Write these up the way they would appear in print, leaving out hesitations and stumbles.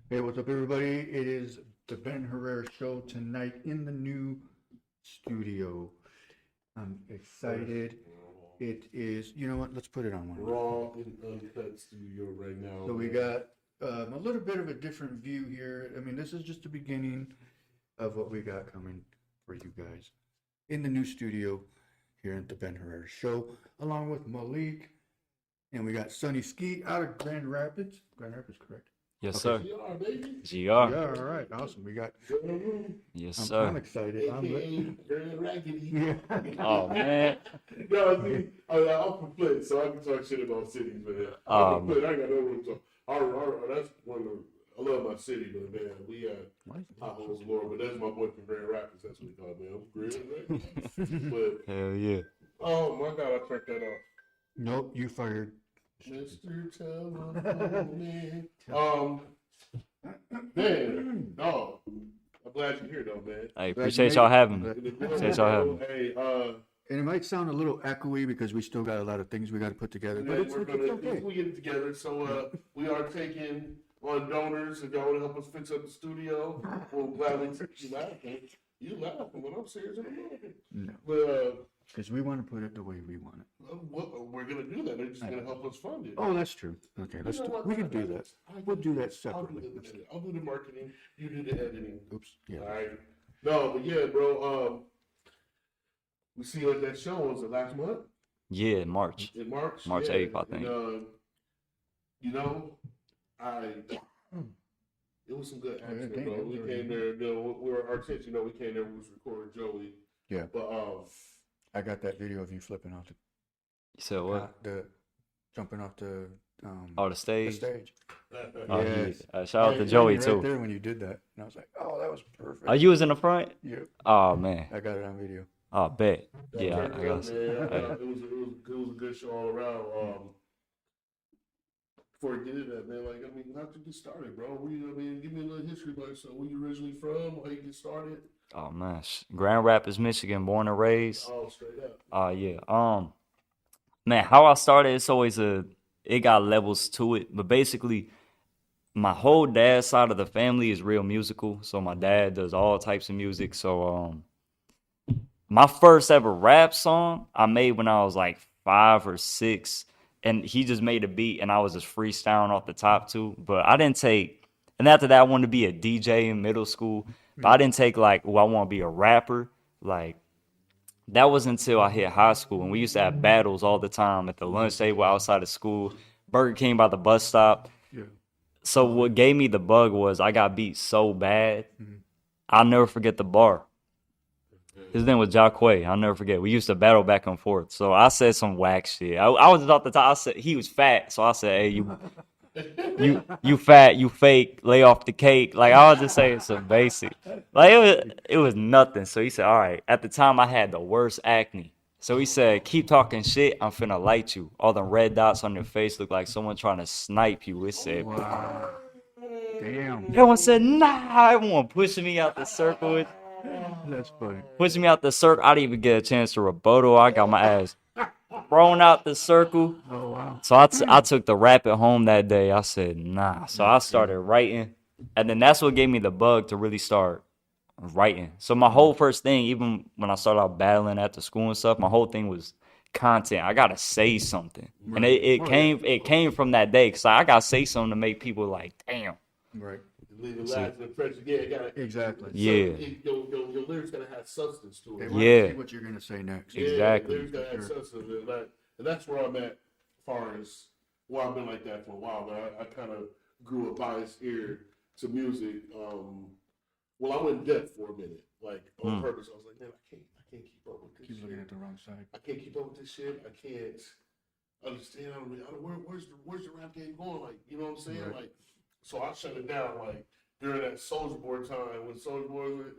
Hey, what's up, everybody? It is the Ben Herrera Show tonight in the new studio. I'm excited. It is, you know what? Let's put it on one. Raw and uncut studio right now. So we got a little bit of a different view here. I mean, this is just the beginning of what we got coming for you guys in the new studio here at the Ben Herrera Show, along with Malik. And we got Sonny Ski out of Grand Rapids. Grand Rapids, correct? Yes, Okay. sir. GR, baby. GR. Yeah, all right, awesome. We got. Yes, I'm sir. excited. AKA Grand Raggedy. Yeah. Oh, man. No, see, I'm from Flint, so I can talk shit about cities, man. I'm from Flint. I got no room to talk. That's one of the, I love my city, but man, we potholes Lord, but that's my boy from Grand Rapids. That's what we call it, man. I'm Grand Rapids. But Hell yeah. oh my God, I turned that off. Nope, you fired. Mr. Telephone. Man, no. I'm glad you're here, though, man. I appreciate y'all having me. Appreciate y'all having me. Hey, And it might sound a little echoey because we still got a lot of things we got to put together, but it's okay. we get it together. So we are taking on donors. If y'all want to help us fix up the studio, we'll gladly take you laughing. You laughing when I'm serious in a minute. No, But because we want to put it the way we want it. we're gonna do that. They're just gonna help us fund it. Oh, that's true. Okay, let's do. We can do that. We'll do that separately. I'll do the marketing. You do the editing. Oops. Yeah. All right. No, but yeah, bro. We see you at that show. Was it last month? Yeah, March. In March. March yeah. 8th, I think. And, you know, it was some good action, yeah, bro. We came there. We were our tent. We came there. We was recording Joey. Yeah. But I got that video of you flipping off You said what? the jumping off the Oh, the stage? stage. Oh, Yes. yeah. Shout out to Yeah, Joey, right too. there when you did that, and I was like, oh, that was perfect. Are you was in the front? Yeah. Oh, man. I got it on video. Oh, bet. that Yeah, turned I up, guess. man. It was a good show all around. Before we get into that, man, like, I mean, how'd you get started, bro? Give me a little history, like, so where you originally from, how you get started? Oh, man. Grand Rapids, Michigan, born and raised. Oh, straight up. Yeah. Man, how I started, it's always it got levels to it. But basically, my whole dad's side of the family is real musical. So my dad does all types of music. So my first ever rap song I made when I was like 5 or 6. And he just made a beat and I was just freestyling off the top too. But I didn't take, and after that I wanted to be a DJ in middle school. But I didn't take like, I want to be a rapper. Like, that was until I hit high school. And we used to have battles all the time at the lunch table outside of school. Burger King by the bus stop. Yeah. So what gave me the bug was I got beat so bad. I'll never forget the bar. His name was Jacquay. I'll never forget. We used to battle back and forth. So I said some whack shit. I was just off the top. I said he was fat. So I said, hey, you fat, you fake, lay off the cake. Like, I was just saying some basic. Like, it was nothing. So he said, all right. At the time, I had the worst acne. So he said, keep talking shit. I'm finna light you. All the red dots on your face look like someone trying to snipe you. It said, Wow. Damn. everyone said, nah. Everyone pushing me out the circle. That's funny. Pushing me out the circle. I didn't even get a chance to rebuttal. I got my ass thrown out the circle. Oh, wow. So I took the rap at home that day. I said, nah. So I started writing. And then that's what gave me the bug to really start writing. So my whole first thing, even when I started out battling at the school and stuff, my whole thing was content. I gotta say something. And it came from that day. Cause I gotta say something to make people like, damn. Right. Leave it last in the press. Yeah, it gotta, Exactly. Yeah. Your lyrics gotta have substance to They it. want Yeah. to see what you're gonna say next. Yeah, Exactly. lyrics gotta have substance. And that's where I'm at as far as, well, I've been like that for a while, but I kind of grew a biased ear to music. Well, I went deaf for a minute, like on purpose. I was like, man, I can't keep up with this Keep shit. looking at the wrong side. I can't keep up with this shit. I can't understand. Where's the rap game going? Like, you know what I'm saying? Right. Like, so I shut it down. Like during that Soulja Boy time when Soulja Boy was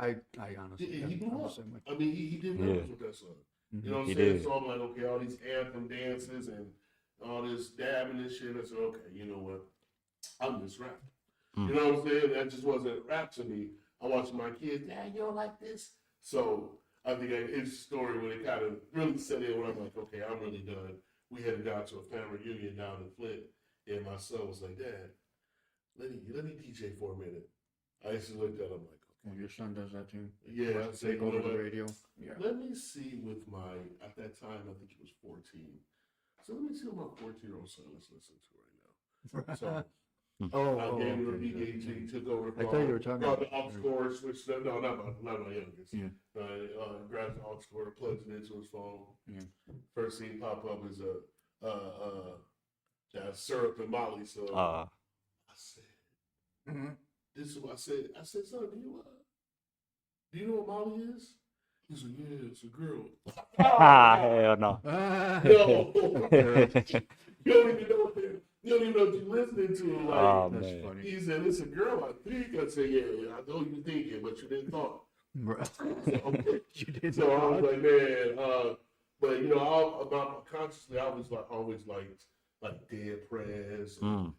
like, I honestly. he blew I'm the up. same way. I mean, he did numbers with that song. You know what I'm He saying? did. So I'm like, okay, all these anthem dances and all this dabbing and shit. I said, okay, you know what? I'm just rapping. You know what I'm saying? That just wasn't rap to me. I watched my kids, Dad, you don't like this? So I think it's a story when it kind of really set in when I'm like, okay, I'm really done we had gone to a family reunion down in Flint, and my son was like, "Dad, let me DJ for a minute." I used to look at him like, Well, your son does that too. "Yeah." I Wants to said, take "You over know the what? radio. Yeah. Let me see with my, at that time, I think he was 14. So let me see what my 14-year-old son is listening to right now." So I gave him a okay. BGH, he took over the I car, thought you were talking brought the about- aux cord, switched it, no, not my youngest. Yeah. Grabs the aux cord, plugs it into his phone. Yeah. First thing pop up is that syrup and Molly. So I said, "This is what I said." I said, "Son, do you know what Molly is?" He's like, "Yeah, it's a girl." Hell no. No, you don't even know what you're listening to. Like, Oh That's man. funny. he said, "It's a girl, I think." I said, "Yeah, I know you thinking, but you didn't thought." Right. So, You did. so I was like, man, but you know, about consciously, I was like always like Dead Prez, Talib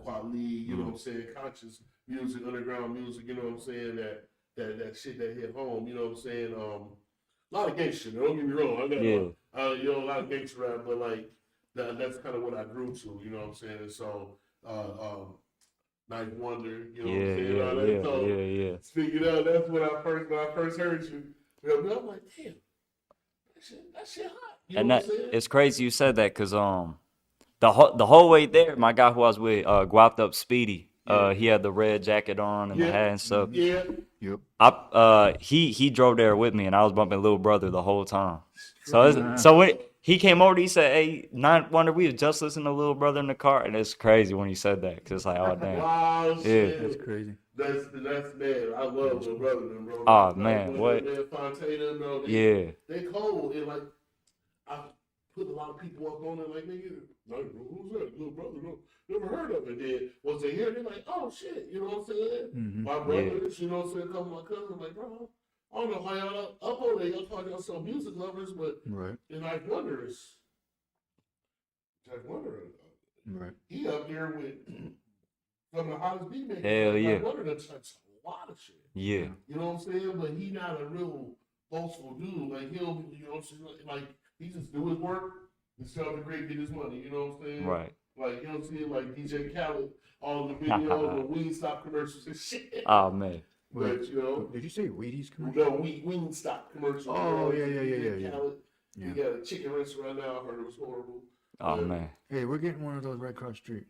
Kweli, you know what I'm saying, conscious music, underground music, you know what I'm saying, that shit that hit home, you know what I'm saying, a lot of gangster. Don't get me wrong, I got you know, a lot of gangster rap, but like that's kind of what I grew to, you know what I'm saying, and so Ninth Wonder, you know what I'm saying, so speaking of, that's when I first heard you, I'm like, damn, that shit hot, you And know that what I'm saying? it's crazy you said that because the whole way there, my guy who I was with, guapped up Speedy. He had the red jacket on and the hat and stuff. Yeah. Yep. He drove there with me and I was bumping Little Brother the whole time. So when he came over, he said, "Hey, Ninth Wonder, we was just listening to Little Brother in the car," and it's crazy when he said that because it's like, oh damn, Wow, shit. That's crazy. That's man. I love Little Brother, them, bro. Oh, man, what? Man, Fontaine, bro. They cold and like I put a lot of people up on it, like nigga, like who's that? Little Brother, no, never heard of it. Then once they hear it, they're like, oh shit, you know what I'm saying? My brothers, you know what I'm saying? A couple of my cousins, like, bro, I don't know how y'all up on it. Y'all call y'all music lovers, but and Ninth Wonder is Ninth Wonder. He up there with some of the hottest beat makers. Hell yeah. Ninth Wonder done touched a lot of shit. yeah, You know what I'm saying? But he not a real boastful dude. Like he'll, you know what I'm saying? Like he just do his work and sell the great, get his money. You know what I'm saying? right. Like you know what I'm saying? Like DJ Khaled, all the videos, the Wingstop commercials and shit. Oh man, But you know, Did you say Wheaties commercial? no, Wingstop commercials. Oh, you know, yeah. Khaled. Yeah. He got a chicken restaurant now. I heard it was horrible. oh man. Hey, we're getting one of those right across the street.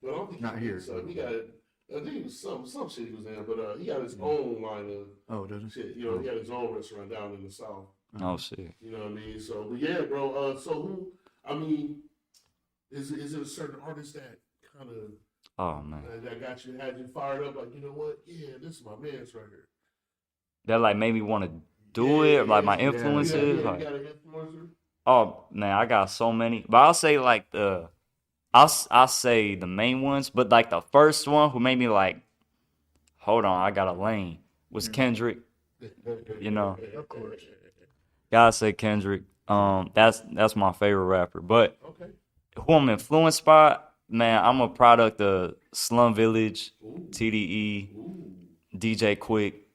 But I don't think Not he here. did, so he got. I think it was some shit he was in, but he got his own line of Oh, doesn't shit. You know, he got his own restaurant down in the south. Oh shit. You know what I mean? So, but yeah, bro. So who? I mean, is it a certain artist that kind of Oh man. that had you fired up? Like, you know what? Yeah, this is my man's right here. That like made me want to do it. Like my influences. You Like, got an influencer? oh man, I got so many. But I'll say like I'll say the main ones. But like the first one who made me like, hold on, I got a lane was Kendrick. You know, Of course. gotta say Kendrick. That's my favorite rapper. But Okay. who I'm influenced by, man, I'm a product of Slum Village, TDE, DJ Quick,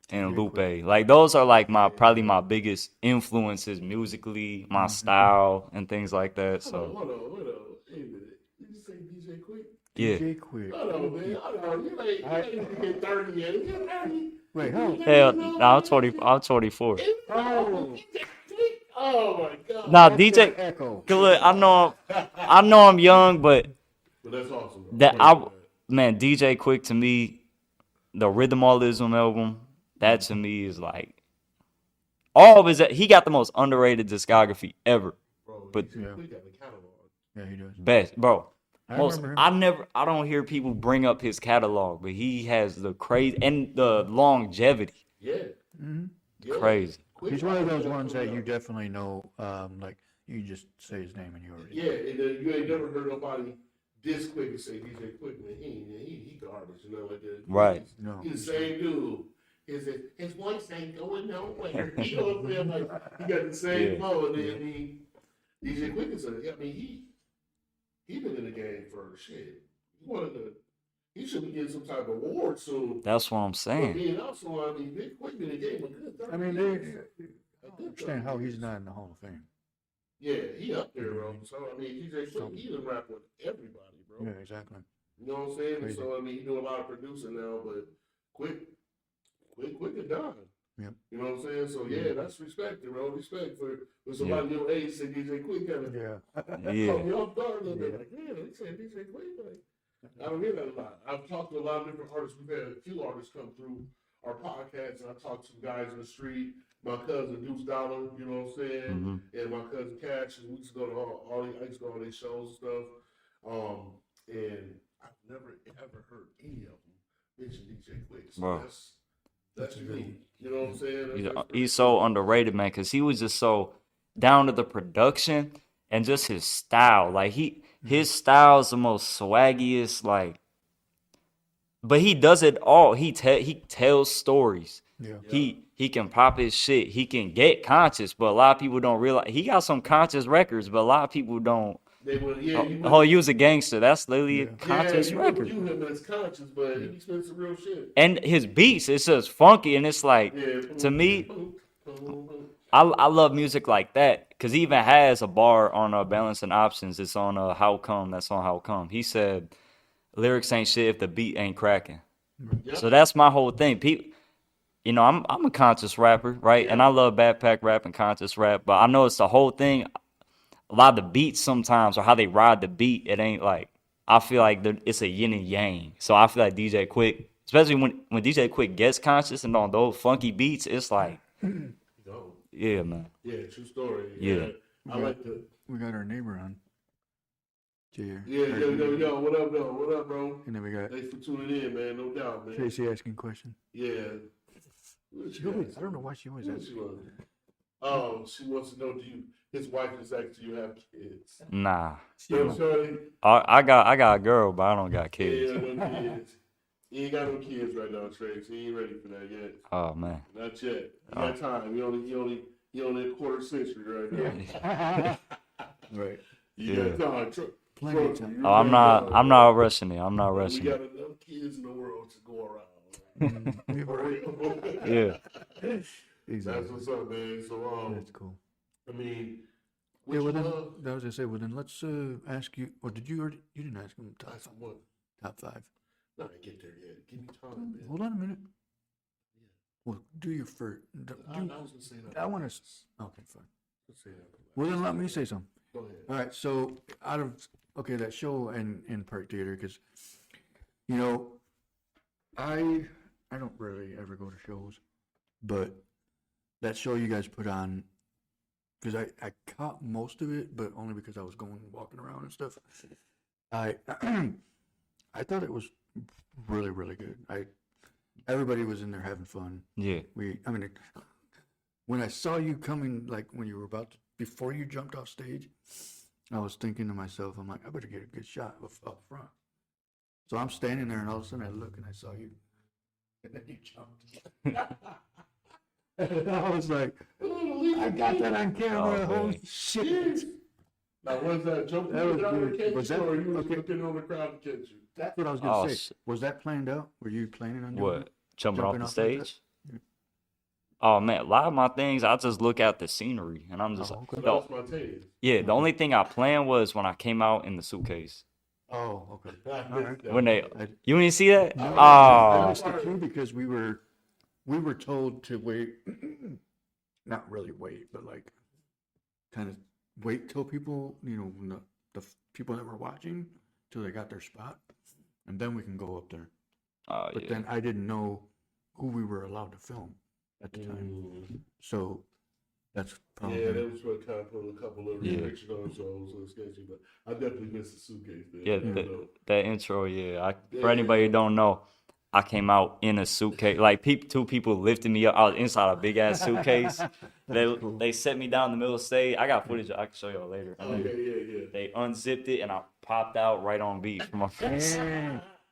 and Lupe. Like those are like probably my biggest influences musically, my style and things like that. So Hold on. Wait a minute. Did you say DJ Quick? yeah. DJ Quick. Hold on, man. Hold on. You ain't get 30 yet. You 30. Wait, how? Hell, no, I'm 24. Oh. Oh my God. Nah, That's DJ. that Echo. Look, I know I'm young, but But that's awesome. Bro. man, DJ Quick to me, the Rhythmalism album, that to me is like all of his. He got the most underrated discography ever. Bro, but we got the catalog. Yeah, he does. Best, bro. I remember him. I don't hear people bring up his catalog, but he has the crazy and the longevity. Yeah. Mm-hmm. Crazy. He's one of those ones that you definitely know. Like you just say his name and you already. Yeah, and you ain't never heard nobody this quick and say DJ Quick, man. He garbage, you know, like that. Right. No. He's the same dude. His voice ain't going nowhere. You know what I'm saying? Like he got the same flow, and then DJ Quick is he been in the game for shit. He should be getting some type of award soon. That's what I'm For saying. being also, I mean, Big Quick been in the game a good 30 I mean, years. I understand how he's not in the Hall of Fame. Yeah, he up there, bro. So I mean, DJ Quick, he done rap with everybody, bro. Yeah, exactly. You know what I'm saying? Crazy. So I mean, he do a lot of producing now, but Quick is done. Yep. You know what I'm saying? So yeah, that's respect, bro. Respect for somebody your age say DJ Quick kind of. Yeah. Yeah. Caught me off guard a little bit. Like, yeah, they say DJ Quick. Like, I don't hear that a lot. I've talked to a lot of different artists. We've had a few artists come through our podcast, and I talked to some guys in the street. My cousin Deuce Dollar, you know what I'm saying, and my cousin Cash. And we used to go to I used to go to all these shows and stuff. And I've never ever heard any of them mention DJ Quick. So Bro. that's unique. You know what I'm saying? He's so underrated, man, because he was just so down to the production and just his style. Like his style is the most swaggiest, like. But he does it all. He tells stories. Yeah. He can pop his shit. He can get conscious, but a lot of people don't realize he got some conscious records. But a lot of people don't. They would, he was a gangster. That's literally a conscious record. You him as conscious, but he be spending some real shit. And his beats, it's just funky, and it's like to me, I love music like that because he even has a bar on Balance and Options. It's on How Come. That's on How Come. He said, lyrics ain't shit if the beat ain't cracking. Yep. So that's my whole thing. People, you know, I'm a conscious rapper, right? Yeah. And I love backpack rap and conscious rap, but I know it's the whole thing. A lot of the beats sometimes or how they ride the beat, it ain't like, I feel like it's a yin and yang. So I feel like DJ Quick, especially when DJ Quick gets conscious and on those funky beats, it's like, yeah, man. Yeah, true story. Yeah. I like the. We got our neighbor on. Yeah, yo, what up, though? What up, bro? And then we got. Thanks for tuning in, man. No doubt, man. Tracy asking questions. Yeah. I don't know why she always asks. Oh, she wants to know, his wife is asking, do you have kids? Nah. Shorty? I got a girl, but I don't got kids. Yeah, no kids. He ain't got no kids right now, Trace. He ain't ready for that yet. Oh man. Not yet. He got time. He only a quarter century right now. Right. You got time. Plenty of time. Oh, I'm not rushing it. I'm not rushing it. We it. got enough kids in the world to go around. Yeah. Exactly. That's what's up, man. So that's cool. I mean, yeah. Well, then that was to say. Well, then let's ask you. Or did you already? You didn't ask him top five. What? Top five. No, I get there yet. Give me time, man. Hold on a minute. Yeah. Well, do your first. I was gonna say that. I want to. Okay, fine. Let's say that. Well, then let me say something. Go ahead. All right. So out of that show in Park Theater, because you know, I don't really ever go to shows, but that show you guys put on, because I caught most of it, but only because I was walking around and stuff. I thought it was really, really good. Everybody was in there having fun. Yeah. When I saw you coming, like when you were before you jumped off stage, I was thinking to myself, I'm like, I better get a good shot up front. So I'm standing there, and all of a sudden I look and I saw you, and then you jumped. And I was like, I got that on camera. Holy shit. Now, was that jumping on the catch you, or you was looking on the crowd to catch you? That's what I was going to say. Was that planned out? Were you planning on doing what? Jumping off the stage? Like oh, man. A lot of my things, I just look at the scenery, and I'm just yeah, the only thing I planned was when I came out in the suitcase. Oh, okay. All right. When you didn't see that? No, I missed it too because we were told to wait, not really wait, but like kind of wait till people, the people that were watching till they got their spot, and then we can go up there. But then I didn't know who we were allowed to film at the time, so that's probably. Yeah, that was what kind of put a couple of restrictions on shows and sketchy, but I definitely missed the suitcase there. Yeah, that intro, for anybody who don't know, I came out in a suitcase. Like two people lifted me up. I was inside a big ass suitcase. They set me down in the middle of the stage. I got footage I can show y'all later. Okay, They unzipped it and I popped out right on beat from my face.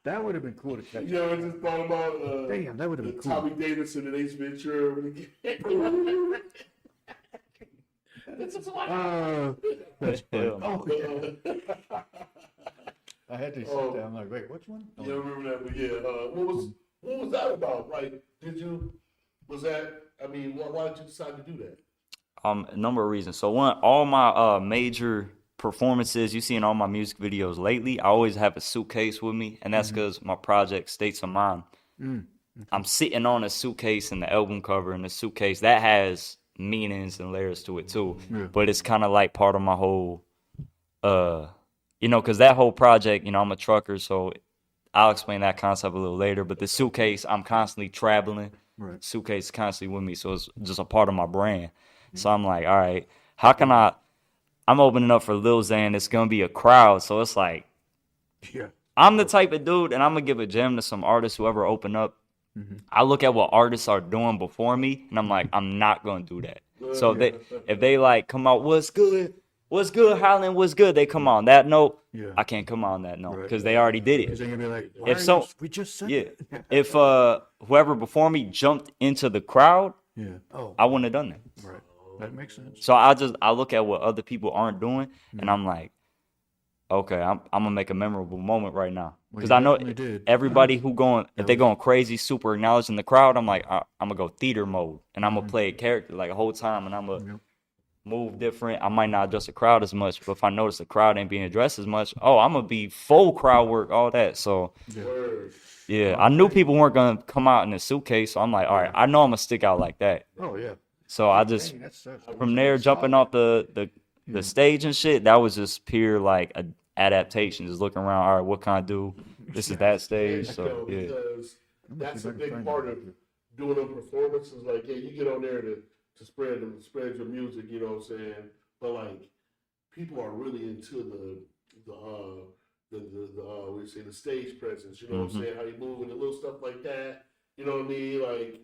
That would have been cool to catch. You know, I just thought about damn, that would have been cool. Tommy Davidson and Ace Ventura. That's funny. I had to sit there. I'm like, wait, which one? Yeah, I remember that. But what was that about? Like, why did you decide to do that? A number of reasons. So one, all my major performances you see in all my music videos lately, I always have a suitcase with me, and that's because my project States of Mind. I'm sitting on a suitcase in the album cover, and the suitcase that has meanings and layers to it too. Yeah. But it's kind of like part of my whole, because that whole project, I'm a trucker, so I'll explain that concept a little later. But the suitcase, I'm constantly traveling. Right. Suitcase is constantly with me, so it's just a part of my brand. So I'm like, all right, how can I'm opening up for Lil Xan. It's going to be a crowd. So it's like, Yeah. I'm the type of dude, and I'm going to give a gem to some artists who ever open up. I look at what artists are doing before me, and I'm like, I'm not going to do that. So if they like come out, what's good, Highland, what's good, they come on that note. Yeah. I can't come on that note Right. because they already did Because it. they're gonna be like, If so- we just said Yeah. it. If whoever before me jumped into the crowd, Yeah. Oh. I wouldn't have done that. Right. That makes sense. So I look at what other people aren't doing, and I'm like, okay, I'm gonna make a memorable moment right now Well, because you I know definitely did. everybody who if they going crazy, super acknowledging the crowd, I'm like, I'm gonna go theater mode, and I'm gonna play a character like the whole time, and I'm gonna Yep. move different. I might not address the crowd as much, but if I notice the crowd ain't being addressed as much, I'm gonna be full crowd work, all that. So Word. yeah, I knew people weren't gonna come out in a suitcase, so I'm like, all right, I know I'm gonna stick out like that. Oh yeah. So I just Dang, that's from there jumping off the stage and shit, that was just pure like adaptation, just looking around, all right, what can I do? This is that stage. So yeah. Because that's a see if I can big find part it. of doing a performance is like, yeah, you get on there to spread your music, you know what I'm saying? But like, people are really into we say the stage presence, you know what I'm saying? How you move and the little stuff like that, you know what I mean? Like,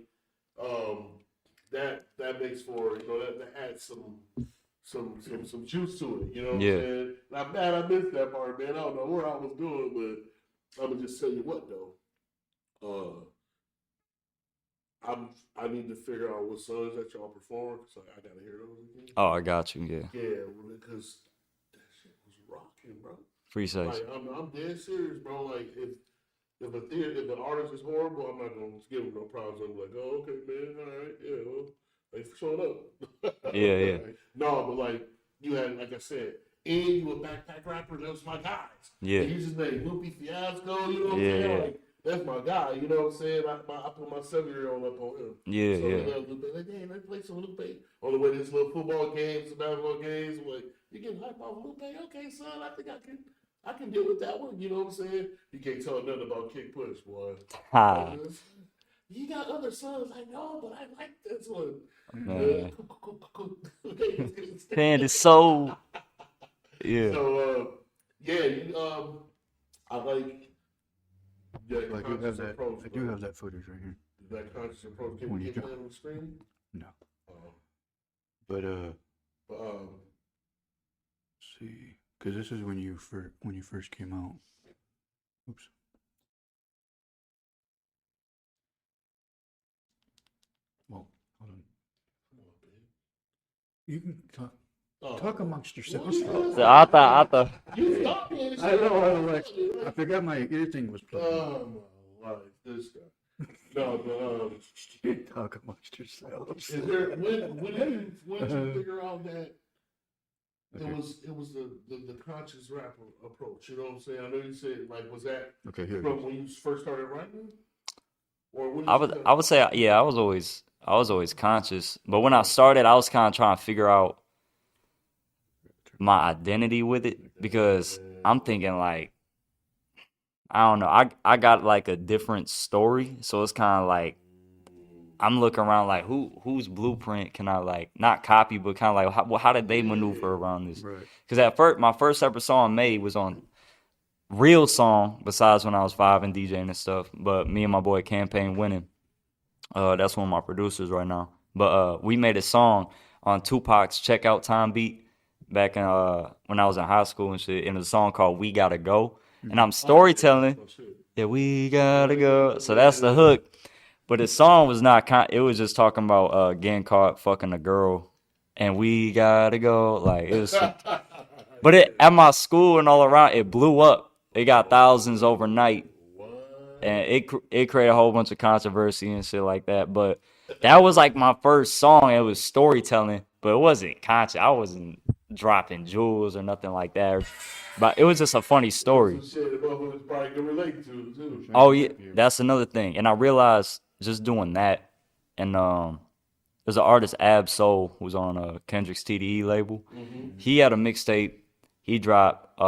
that makes for, that adds some juice to it, you know what Yeah. I'm saying? Not bad, I missed that part, man. I don't know what I was doing, but I'm gonna just tell you what though. I need to figure out what songs that y'all perform, so I gotta hear those again. Oh, I got you. Yeah, Yeah, because that shit was rocking, bro. appreciate Like you. I'm dead serious, bro. Like if an artist is horrible, I'm not gonna give him no problems. I'm like, oh, okay, man, all right, yeah, well, thanks for showing up. Yeah. No, but like you had, like I said, and you a backpack rapper. That was my guys. Yeah. And he's his name, Loopy Fiasco. You know what I'm Yeah, saying? yeah. Like that's my guy. You know what I'm saying? I put my 7-year-old up on him. Yeah, So yeah. Lupe, like, hey, let's play some Lupe. On the way to this little football games, basketball games. I'm like, you getting hype off Lupe? Okay, son, I think I can deal with that one. You know what I'm saying? You can't tell nothing about Kick Push, boy. Ha. You got other sons, I know, but I like this one. Man. Okay. Man, it's so yeah. So I like that Like conscious approach. I do have that footage right here. That conscious approach. Can When we you get go- that on the screen? No. Uh, But but see, because this is when you first came out. Oops. Well, hold on. You can talk amongst yourselves. So I thought You stop me. I know, I forgot my ear thing was plugged. Oh my life, this guy. No, but Talk amongst yourselves. is there when did you figure out that Okay. it was the conscious rap approach? You know what I'm saying? I know you said like was that Okay, here it from goes. when you first started writing, or when I would say yeah, I was always conscious, but when I started, I was kind of trying to figure out my identity with it because I'm thinking like I don't know, I got like a different story, so it's kind of like I'm looking around like whose blueprint can I like not copy, but kind of like how did they maneuver around this? Right. Because at first, my first ever song made was on real song. Besides when I was 5 and DJing and stuff, but me and my boy Campaign Winning. That's one of my producers right now. But we made a song on Tupac's Checkout Time beat back in when I was in high school and shit. And it's a song called We Gotta Go. And I'm storytelling. Yeah, we gotta go. So that's the hook. But the song was not it was just talking about getting caught fucking a girl and we gotta go. Like it was but at my school and all around it blew up. It got thousands overnight. And it created a whole bunch of controversy and shit like that. But that was like my first song. It was storytelling. but it wasn't conscious. I wasn't dropping jewels or nothing like that. But it was just a funny story. Some shit that motherfuckers probably can relate to too. Oh yeah, that's another thing. And I realized just doing that, and there's an artist Ab Soul who's on Kendrick's TDE label. He had a mixtape he dropped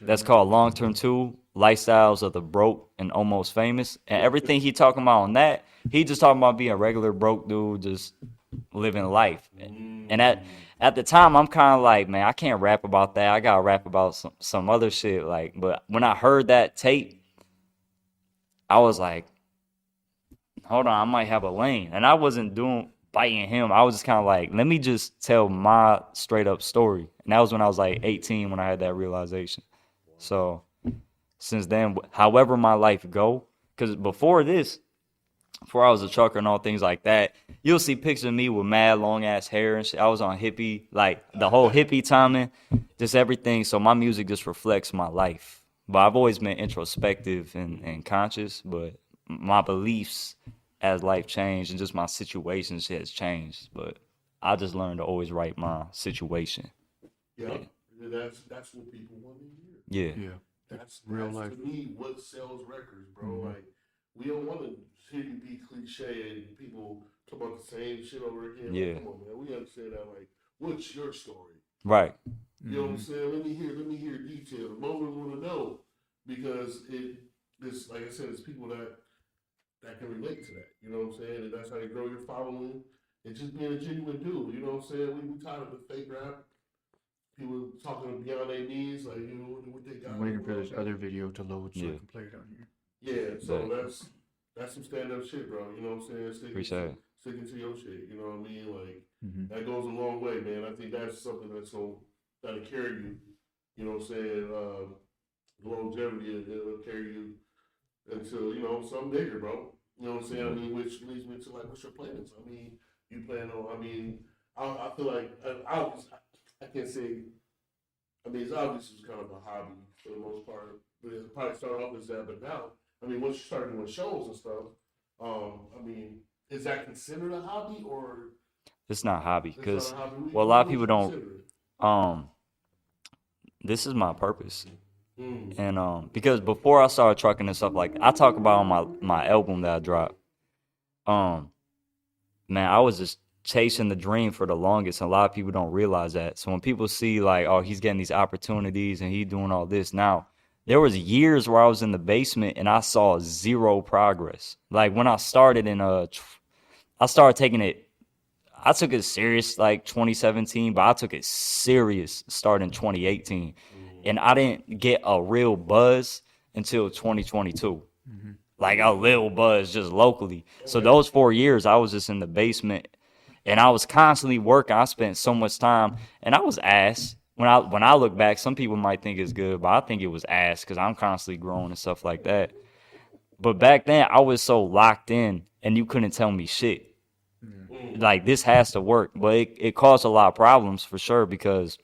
that's called Long Term 2, Lifestyles of the Broke and Almost Famous. And everything he talking about on that, he just talking about being a regular broke dude, just living life. And at the time, I'm kind of like, man, I can't rap about that. I gotta rap about some other shit. Like, but when I heard that tape, I was like, hold on, I might have a lane. And I wasn't biting him. I was just kind of like, let me just tell my straight up story. And that was when I was like 18 when I had that realization. So since then, however my life go, because before I was a trucker and all things like that, you'll see pictures of me with mad long ass hair and shit. I was on hippie, like the whole hippie timing, just everything. So my music just reflects my life. But I've always been introspective and conscious, but my beliefs as life changed and just my situations has changed. But I just learned to always write my situation. Yeah, that's what people want to hear. Yeah. That's real life. To me what sells records, bro. Like we don't want to hear you be cliche and people talk about the same shit over again. Yeah. Like, come on, man. We understand that. Like, what's your story? Right. You know what I'm saying? Let me hear details. Motherfuckers want to know because it's like I said, it's people that can relate to that. You know what I'm saying? And that's how you grow your following and just being a genuine dude. You know what I'm saying? We tired of the fake rap. People talking beyond their needs, like what they got. I'm waiting for this other video to load so I can play it on here. Yeah, so that's some stand up shit, bro. You know what I'm saying? Sticking to your shit. You know what I mean? Like that goes a long way, man. I think that's something that'll carry you. You know what I'm saying? Longevity, it'll carry you until something bigger, bro. You know what I'm saying? I mean, which leads me to like, what's your plans? I mean, you plan on? I mean, I feel like I can't say. I mean, it's obviously kind of a hobby for the most part, but it probably started off as that. But now, I mean, once you start doing shows and stuff, I mean, is that considered a hobby or? It's not a hobby because a lot of people don't. This is my purpose, and because before I started trucking and stuff like I talk about on my album that I dropped, man, I was just chasing the dream for the longest. And a lot of people don't realize that. So when people see like, oh, he's getting these opportunities and he's doing all this now, there was years where I was in the basement and I saw zero progress. Like when I started I started taking it. I took it serious like 2017, but I took it serious starting 2018, and I didn't get a real buzz until 2022. Like a little buzz just locally. So those 4 years I was just in the basement. And I was constantly working. I spent so much time, and I was ass. When I look back, some people might think it's good, but I think it was ass because I'm constantly growing and stuff like that. But back then, I was so locked in, and you couldn't tell me shit. Like, this has to work. But it caused a lot of problems for sure because,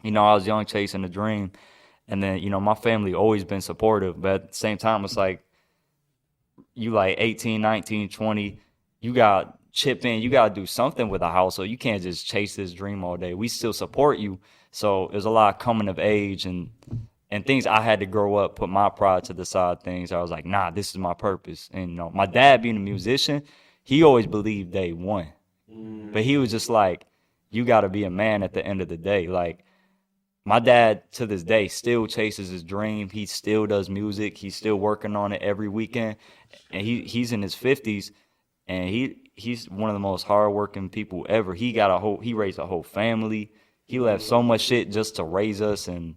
I was young chasing a dream. And then, my family always been supportive. But at the same time, it's like, you like 18, 19, 20, you got chip in, you got to do something with a household. You can't just chase this dream all day. We still support you. So there's a lot of coming of age and things I had to grow up, put my pride to the side things. I was like, nah, this is my purpose. And, my dad being a musician, he always believed day one. But he was just like, you got to be a man at the end of the day. Like, my dad, to this day, still chases his dream. He still does music. He's still working on it every weekend. And he's in his 50s, and he's one of the most hardworking people ever. He raised a whole family. He left so much shit just to raise us and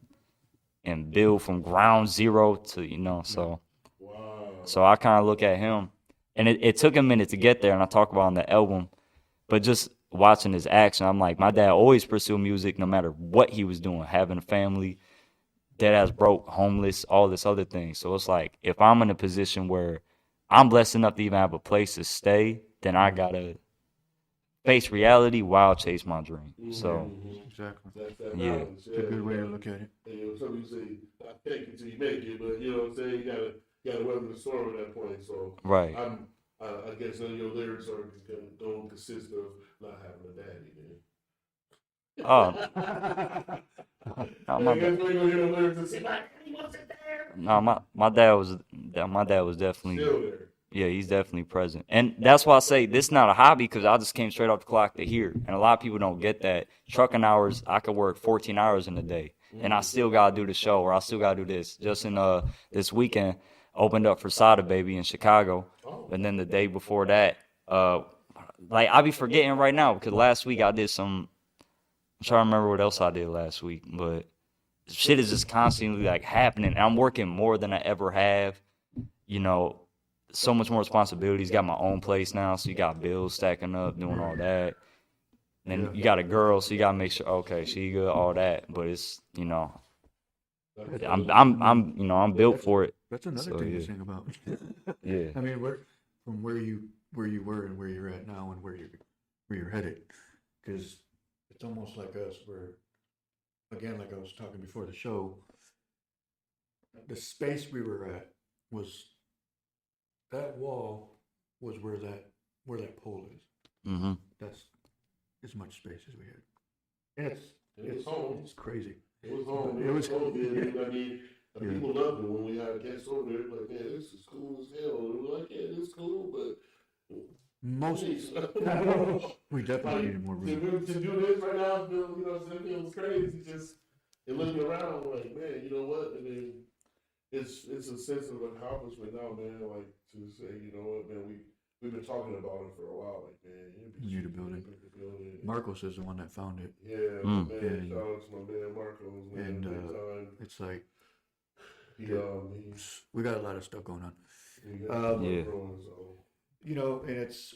build from ground zero to, so. Wow. So I kind of look at him, and it took a minute to get there, and I talk about on the album, but just watching his action, I'm like, my dad always pursued music no matter what he was doing, having a family, dead ass broke, homeless, all this other thing. So it's like, if I'm in a position where I'm blessed enough to even have a place to stay, then I gotta face reality while chase my dream. So Exactly. yeah, It's a good way to look at it. And some people say, "I fake it till you make it," but you know what I'm saying. You gotta weather the storm at that point. So right. I guess none of your lyrics don't consist of not having a daddy, man. Oh, no, I my, guess we gonna hear the lyrics and say, like, he wasn't there. no, my dad was definitely, Still there. yeah, he's definitely present. And that's why I say this is not a hobby because I just came straight off the clock to here. And a lot of people don't get that. Trucking hours, I could work 14 hours in a day and I still gotta do the show or I still gotta do this. Just in this weekend, opened up for Sada Baby in Chicago. Oh. And then the day before that, like I be forgetting right now because last week I did some. I'm trying to remember what else I did last week, but shit is just constantly like happening. And I'm working more than I ever have. You know, so much more responsibilities. Got my own place now, so you got bills stacking up, doing all that. And then you got a girl, so you gotta make sure okay, she good, all that. But it's I'm built for it. That's another So, thing yeah. to sing about. Yeah. I mean, from where you were and where you're at now and where you're headed, because it's almost like us. Where again, like I was talking before the show, the space we were at was that wall was where that pole is. Mm-hmm. That's as much space as we had. It's home. It's crazy. It was home. It was- home. I mean, Yeah. people loved it when we had guests over there. Like, man, this is cool as hell. And we were like, yeah, this is cool, but Most please. we definitely needed more room. To do this right now, it feels crazy. Just and looking around, like, man, you know what? I mean, it's a sense of accomplishment now, man. Like to say, you know what, man, we've been talking about it for a while. Like, man, You need a building. Marcos is the one that found it. Yeah, Mm. man. And- Shout out to my man Marcos, man. and, big time. It's like He's we got a lot of stuff going on. he got Yeah. growing, so. You know, and it's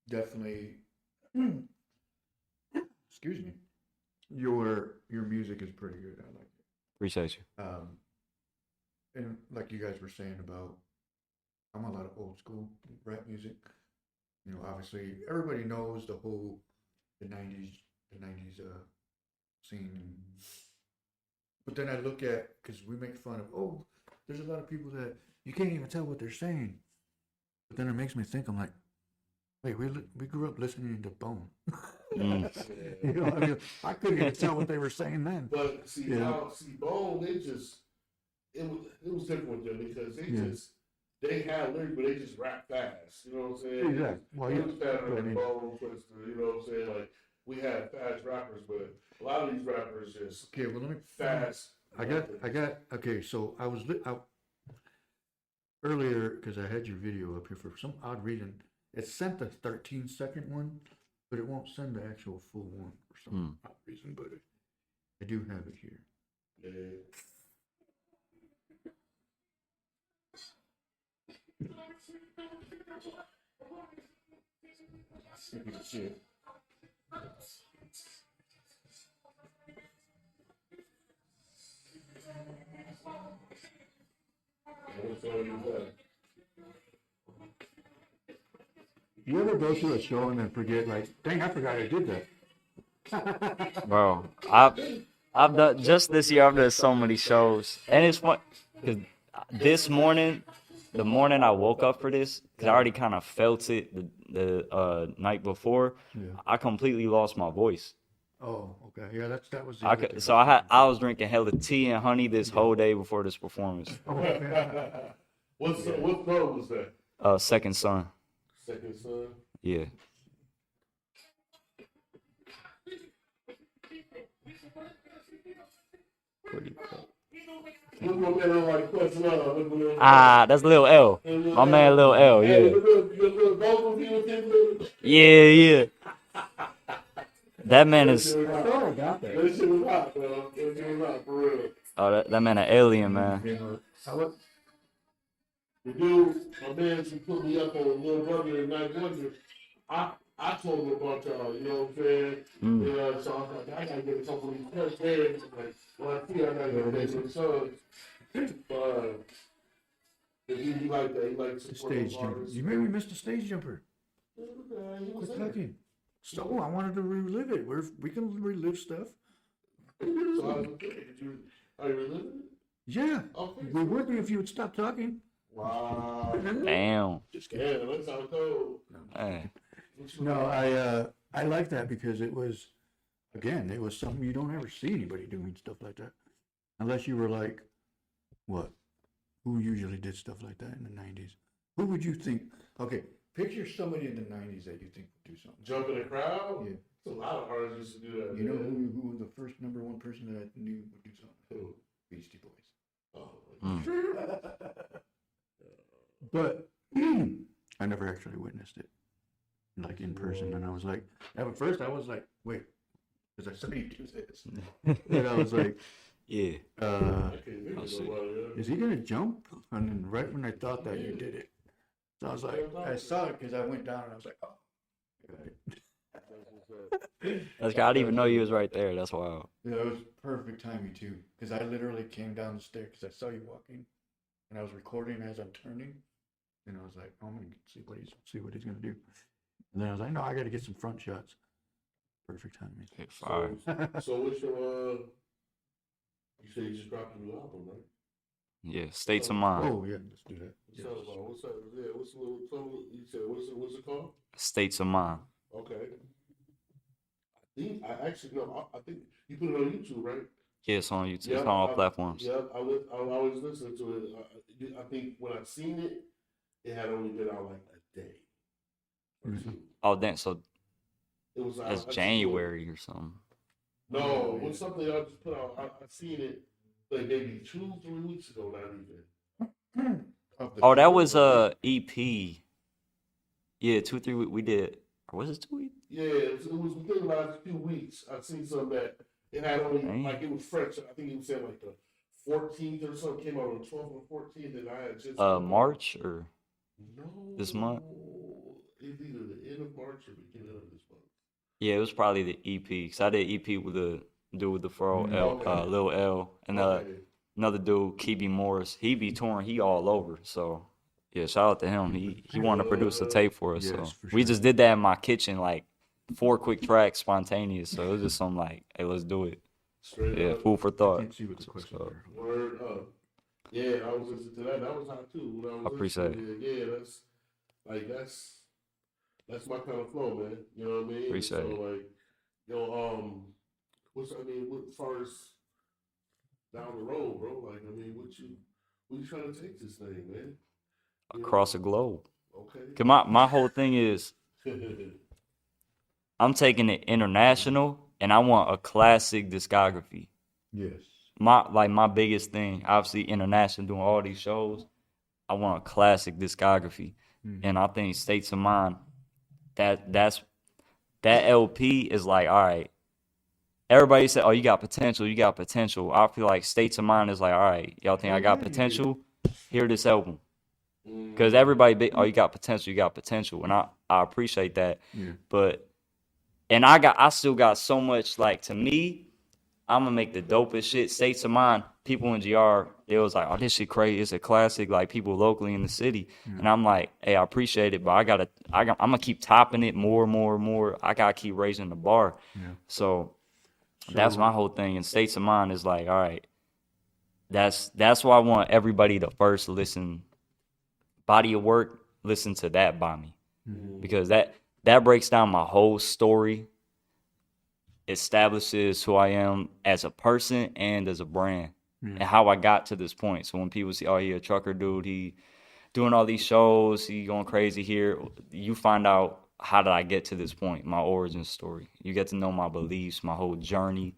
definitely excuse me. Your music is pretty good. I like Appreciate you. it. And like you guys were saying about, I'm a lot of old school rap music. You know, obviously everybody knows the '90s scene. But then I look at, because we make fun of, there's a lot of people that you can't even tell what they're saying. But then it makes me think, I'm like, wait, we grew up listening to Bone. Mm. You know, I mean, I couldn't even tell what they were saying then. But see, Yeah. Bone, it was different with them because Yeah. they had lyrics, but they just rap fast. You know what I'm saying? Exactly. Well, It yeah. was better I than mean, Bone, Twister. You know what I'm saying? Like we had fast rappers, but a lot of these rappers just okay, well, let me. fast. Okay, so I was earlier, because I had your video up here for some odd reason. It sent the 13-second one, but it won't send the actual full one for some odd reason, but I do have it here. Yeah. If you can see it. What song you got? You ever go to a show and then forget, like, dang, I forgot I did that? Bro, I've done just this year. I've done so many shows, and it's fun because this morning, the morning I woke up for this, because I already kind of felt it the night before. Yeah. I completely lost my voice. Oh, okay. Yeah, that was the I other could, thing. so I was drinking hella tea and honey this whole day before this performance. Oh, yeah. What song was that? Second Son, Second Son. yeah. Pretty cool. Look my man like Quest Love. Look my man. Ah, that's Lil L. My man Lil L, Hey, yeah. the little vocals he was hitting. Yeah. That man is, That shit was hot. That shit was hot, bro. That shit was hot, for real. oh, that man an alien, man. The dude, my man, she put me up on Little Brother and Night Wonder. I told him about y'all, you know what I'm saying? Yeah, so I was like, I gotta get a couple of these first bands. Like, when I see I gotta get some sons. But he like that. He like The stage jumper. You made me miss the stage jumper. Quit talking. So I wanted to relive it. We can relive stuff. So I was like, are you reliving it? Yeah. Okay. We would be if you would stop talking. Wow. Damn. Just kidding. Yeah, that sounds cold. Hey. No, I like that because it was again, it was something you don't ever see anybody doing stuff like that. Unless you were like, what? Who usually did stuff like that in the 90s? Who would you think? Okay, picture somebody in the 90s that you think would do something. Jump in the crowd? Yeah. It's a lot of artists used to do that. You know man. who was the first number one person that I knew would do something? Who? Beastie Boys. Oh, But I never actually witnessed it, like in person. And I was like, at first I was like, wait, because I saw you do this. And I was like, Yeah. I can't think of nobody else. is he gonna jump? And then right when I thought that, you did it. So I was like, I saw it because I went down and I was like, oh. Got it. That's I didn't even know you was right there. That's wild. Yeah, it was perfect timing too, because I literally came down the stairs because I saw you walking, and I was recording as I'm turning, and I was like, oh, I'm gonna see what he's gonna do, and then I was like, no, I got to get some front shots. Perfect timing. Hey, fire. So what's your, you said you just dropped a new album, right? Yeah, States of Mind. Oh yeah, let's do that. What's that about? What's that? Yeah, what's the little song you said? What's it called? States of Mind. Okay. I actually no. I think you put it on YouTube, right? Yeah, it's on YouTube. Yeah, It's on all platforms. Yeah, I always listen to it. I think when I seen it, it had only been out like a day or two. Oh, damn. So It was that's I January or something. No, it was something I just put out. I seen it like maybe 2-3 weeks ago, not even. Oh, that was EP. Yeah, 2-3 weeks. We did. Or was it 2 weeks? Yeah, it was within the last few weeks. I seen something that it had only Dang. like it was fresh. I think it was saying like the 14th or something, came out on the 12th or 14th, and I had just March or no this month? It's either the end of March or beginning of this month. Yeah, it was probably the EP. Cause I did EP with the dude with the fro, Okay. Lil L, and Okay. another dude, Kebe Morris. He be touring. He all over. So yeah, shout out to him. He wanted to produce a tape for us. Yes, So for we sure. just did that in my kitchen, like 4 quick tracks, spontaneous. So it was just something like, hey, let's do it. Straight Yeah, up. food for I thought. can't see what the question So, is. Word up. Yeah, I was listening to that. That was hot too. When I was Appreciate listening to it. Yeah, that's my kind of flow, man. You know what I mean? Appreciate so, it. like, what as far as down the road, bro? Like, I mean, what you trying to take this thing, man? You know? across the globe. Okay. Cause my whole thing is I'm taking it international, and I want a classic discography. Yes. My biggest thing, obviously international, doing all these shows. I want a classic discography, and I think States of Mind. That LP is like, all right. Everybody said, "Oh, you got potential. You got potential." I feel like States of Mind is like, all right, y'all think I got potential? Hear this album. Because everybody, oh, you got potential, you got potential, and I appreciate that. Yeah. But, and I still got so much. Like, to me, I'm gonna make the dopest shit. States of Mind. People in GR, it was like, oh, this shit crazy. It's a classic. Like, people locally in the city, and I'm like, hey, I appreciate it, but I'm gonna keep topping it more. I gotta keep raising the bar. Yeah. So that's my whole thing. And States of Mind is like, all right, that's why I want everybody to first listen. Body of work, listen to that by me, because that breaks down my whole story, establishes who I am as a person and as a brand, and how I got to this point. So when people say, "Oh, he a trucker dude, he doing all these shows, he going crazy here," you find out how did I get to this point, my origin story. You get to know my beliefs, my whole journey,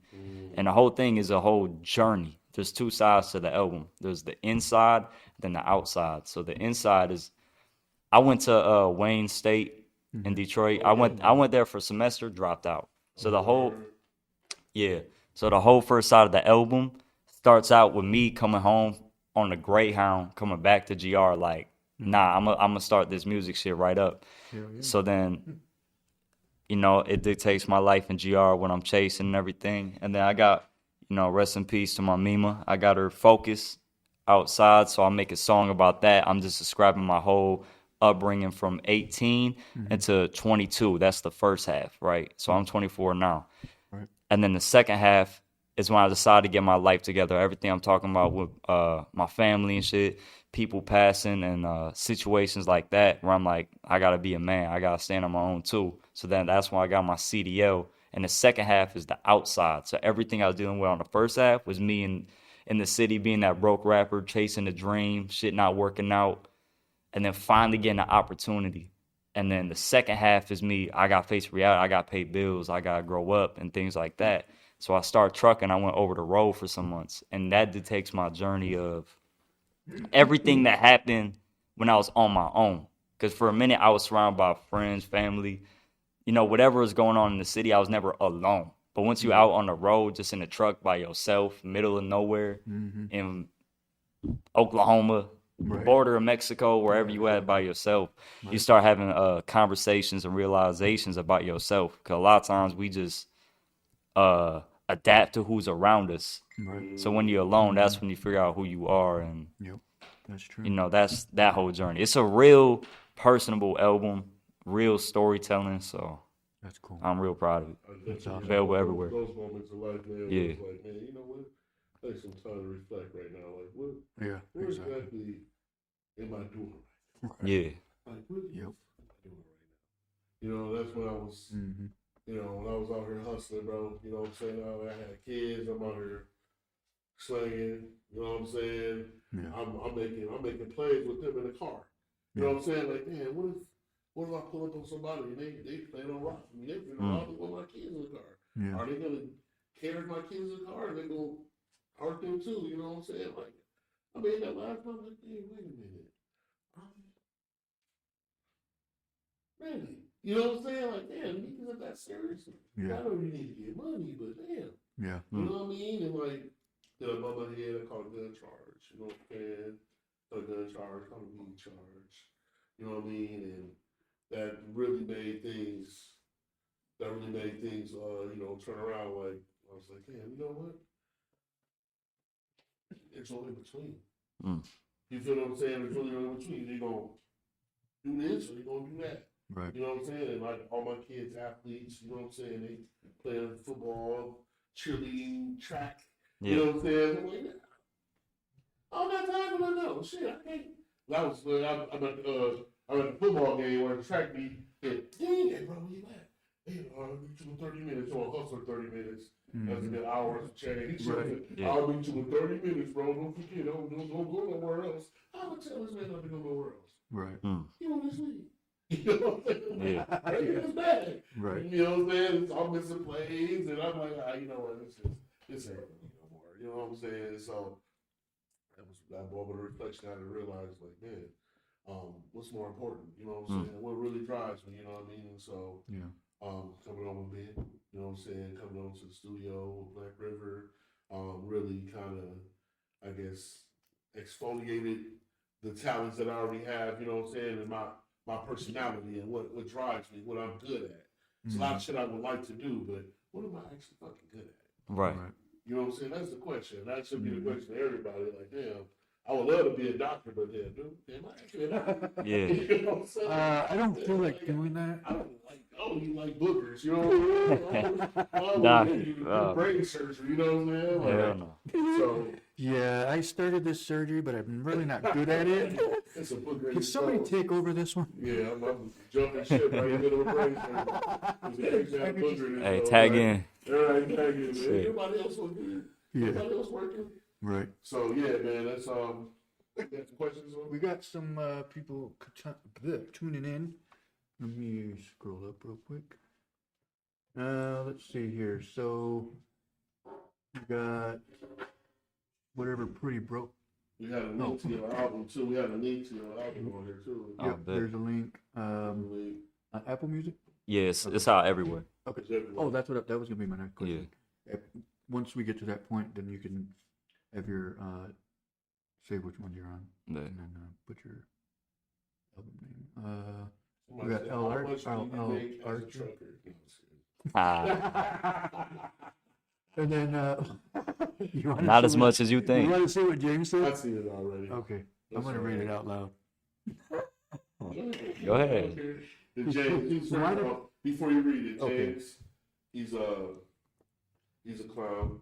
and the whole thing is a whole journey. There's 2 sides to the album. There's the inside, then the outside. So the inside is, I went to Wayne State in Detroit. I went there for a semester, dropped out. So the whole first side of the album starts out with me coming home on the Greyhound, coming back to GR. Like, nah, I'm gonna start this music shit right up. Yeah. So then, it dictates my life in GR, what I'm chasing and everything. And then I got, rest in peace to my Mima. I got her focused outside, so I'll make a song about that. I'm just describing my whole upbringing from 18 into 22. That's the first half, right? So I'm 24 now. Right. And then the second half is when I decided to get my life together. Everything I'm talking about with my family and shit, people passing and situations like that, where I'm like, I got to be a man. I got to stand on my own too. So then that's when I got my CDL and the second half is the outside. So everything I was dealing with on the first half was me in the city being that broke rapper, chasing the dream, shit not working out, and then finally getting the opportunity. And then the second half is me, I got to face reality, I got to pay bills, I got to grow up and things like that. So I started trucking, I went over the road for some months, and that dictates my journey of everything that happened when I was on my own. Because for a minute, I was surrounded by friends, family, whatever was going on in the city, I was never alone. But once you're out on the road, just in a truck by yourself, middle of nowhere, in Oklahoma, border of Mexico, wherever you at by yourself, you start having conversations and realizations about yourself. Because a lot of times we just adapt to who's around us. Right. So when you're alone, that's when you figure out who you are. And, that's true. That's that whole journey. It's a real personable album, real storytelling. So that's cool. I'm real proud of it. That's awesome. Available everywhere. Those moments of life, man. Yeah. It's like, man, you know what? Take some time to reflect right now. Like, what Exactly. am I doing right? Yeah. Like, what am I doing right now? That's when I was, Mm-hmm. when I was out here hustling, bro. You know what I'm saying? I had kids. I'm out here slanging. You know what I'm saying? Yeah. I'm making plays with them in the car. You know what I'm saying? Like, man, what if I pull up on somebody and they plan on robbing me? They plan on robbing one of my kids in the car. Yeah. Are they gonna carry my kids in the car? Are they gonna hurt them too? You know what I'm saying? Like, I mean, that last time, like, hey, wait a minute. Really? You know what I'm saying? Like, damn, niggas are that serious. Yeah. I know you need to get money, but damn. Yeah. You know what I mean? And like, then above my head, I call it gun charge. You know what I'm saying? A gun charge, call it weed charge. You know what I mean? And that really made things, turn around. Like, I was like, damn, you know what? It's all in between. You feel what I'm saying? It's really in between. You're going to do this or you're going to do that. Right. You know what I'm saying? And like all my kids, athletes, you know what I'm saying? They playing football, cheerleading, track. Yeah. You know what I'm saying? I'm like, all that time, but I know. Shit, I can't. I was, I'm at the football game where the track meet. Dang, hey, bro, where you at? Hey, I'll meet you in 30 minutes. So I'll hustle 30 minutes. That's a good hour to change. Right. Yeah. I'll meet you in 30 minutes, bro. Don't forget. Don't go nowhere else. I would tell this man not to go nowhere else. Right. You know this league. You know what I'm saying? Yeah. It's bad. Right. You know what I'm saying? I'm missing plays, and I'm like, you know what? This ain't really no more. You know what I'm saying? So that was that moment of reflection. I had to realize, like, man, what's more important? You know what I'm saying? What really drives me? You know what I mean? And so, coming on with Ben, you know what I'm saying? Coming on to the studio with Black River, really kind of, I guess, exfoliated the talents that I already have. You know what I'm saying? And my personality and what drives me, what I'm good at. It's a lot of shit I would like to do, but what am I actually fucking good at? Right. You know what I'm saying? That's the question. That should be the question to everybody. Like, damn, I would love to be a doctor, but damn, I actually a doctor. Yeah. You know what I'm saying? I don't feel like doing that. I don't even like boogers. You know what I'm saying? Nah, brain surgery. You know what I'm saying? Like, Hell no. So Yeah, I started this surgery, but I'm really not good at it. it's a booger. Can somebody take over this one? Yeah, I'm jumping ship right in the middle of a brain surgery. Hey, tag in. All right, tag in, man. Everybody else was good. Yeah. Everybody else working. Right. So yeah, man, that's got some questions on. We got some people tuning in. Let me scroll up real quick. Let's see here. So we got whatever pretty broke. We had a link to your album too. We had a link to your album on here too. Oh, Yep, bet. there's a link. Apple Music. Yeah, it's out everywhere. Okay. It's everywhere. Oh, that was gonna be my next question. Once we get to that point, then you can have your say which one you're on, Bet. and then put your album name. Somebody we got said, L how Arch- much do you L- make as a Archer. trucker? And then you wanna Not see as what- much as you You think. want to see what James said? I've seen it already. Okay, That's I'm gonna all read right. it out loud. Go ahead. James, Why did- before you read it, Okay. James, he's a clown.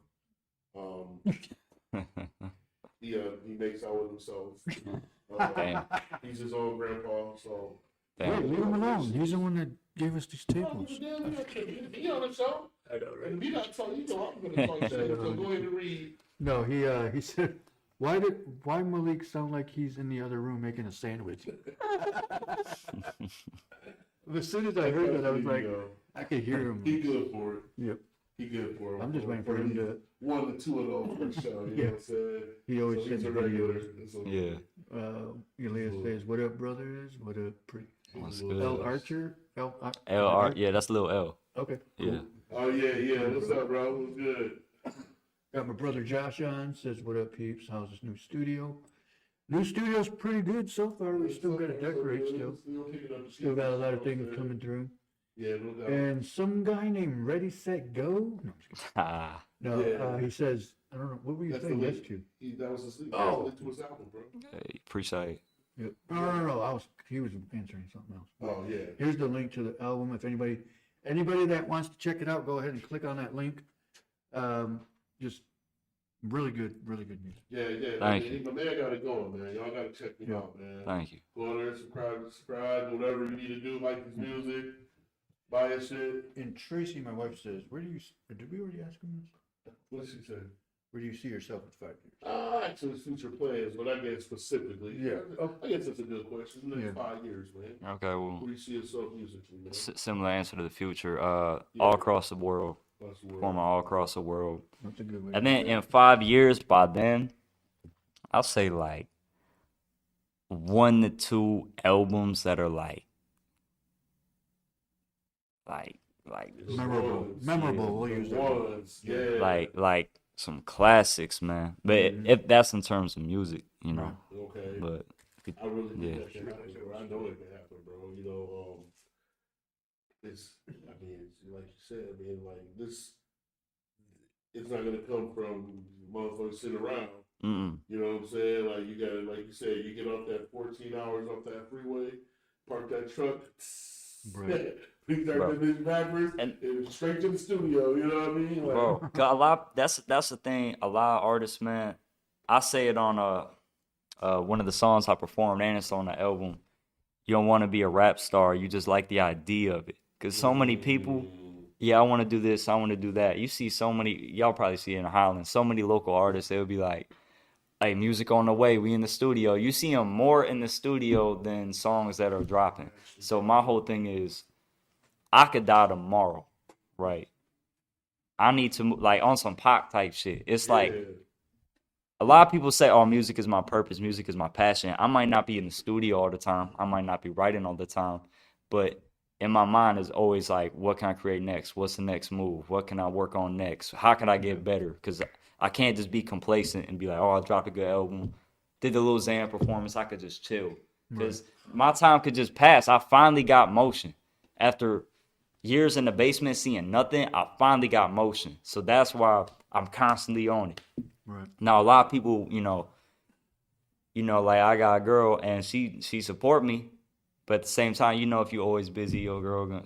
He makes out with himself. Damn. He's his own grandpa, so. Wait, Damn. leave him alone. He's the one that gave us these Oh, tables. he on the show. I know, And if you're not talking, you know I'm gonna talk shit. So go ahead and read. No, he said, why Malik sound like he's in the other room making a sandwich? As soon as I heard that, I was like, I could hear him. He good for it. Yep. He good for it. I'm just waiting for him to. 1 or 2 of those per show. You know what I'm saying? He always So sends he's a videos. regular. Yeah. Elias says, "What up, brothers? What up, What's L good? L Archer? LR, yeah, that's Lil L. Okay. Yeah. Oh yeah. What's up, bro? What's good? Got my brother Josh on. Says, "What up, peeps? How's this new studio? New studio's pretty good so far. We still got to decorate still. Still got a lot of things coming through. Yeah, no doubt. And some guy named Ready Set Go. No, I'm just kidding. Ah, No, Yeah. he says, I don't know. What were you That's saying the yes link. to? That was his link. Oh. Link to his album, bro. hey, appreciate it. Yep. No. He was answering something else. Oh yeah. Here's the link to the album. If anybody that wants to check it out, go ahead and click on that link. Just really good music. Yeah. Thank man, you. My man got it going, man. Y'all gotta check me out, man. Thank you. Go on there, subscribe, whatever you need to do, like his music, buy his shit. And Tracy, my wife, says, did we already ask him this? What did she say? Where do you see yourself in 5 years? Actually, future plans, but I guess specifically. Yeah. I guess that's a good question. The next Yeah. 5 years, man. Okay, well, Where do you see yourself musically, man? similar answer to the future. All across the world, That's the word. performing all across the world. That's a good way. And then in 5 years, by then, I'll say like 1 to 2 albums that are like Memorable. We'll use that. Ones, yeah. like some classics, man. But if that's in terms of music, you know. Okay. But I really think yeah. that can happen, bro. I know it can happen, bro. You know, it's, I mean, it's, like you said, I mean, like this, it's not gonna come from motherfuckers sitting around. Mm-mm. You know what I'm saying? Like you gotta, like you said, you get off that 14 hours off that freeway, park that truck, Right. we start Bro. the rappers, And- and straight to the studio. You know what I mean? Like, Bro, 'cause a lot. That's the thing. A lot of artists, man. I say it on one of the songs I performed, and it's on the album. You don't want to be a rap star. You just like the idea of it. Cause so many people, yeah, I want to do this. I want to do that. You see so many. Y'all probably see it in Highland. So many local artists. They'll be like, "Hey, music on the way. We in the studio." You see them more in the studio than songs that are dropping. So my whole thing is, I could die tomorrow, right? I need to like on some pop type shit. It's like a lot of people say, "Oh, music is my purpose. Music is my passion." I might not be in the studio all the time. I might not be writing all the time, but in my mind is always like, what can I create next? What's the next move? What can I work on next? How can I get better? Because I can't just be complacent and be like, oh, I dropped a good album, did the Lil Xan performance. I could just chill because my time could just pass. I finally got motion after years in the basement seeing nothing. I finally got motion, so that's why I'm constantly on it. Right. Now a lot of people, like I got a girl and she support me. But at the same time, if you're always busy, your girl,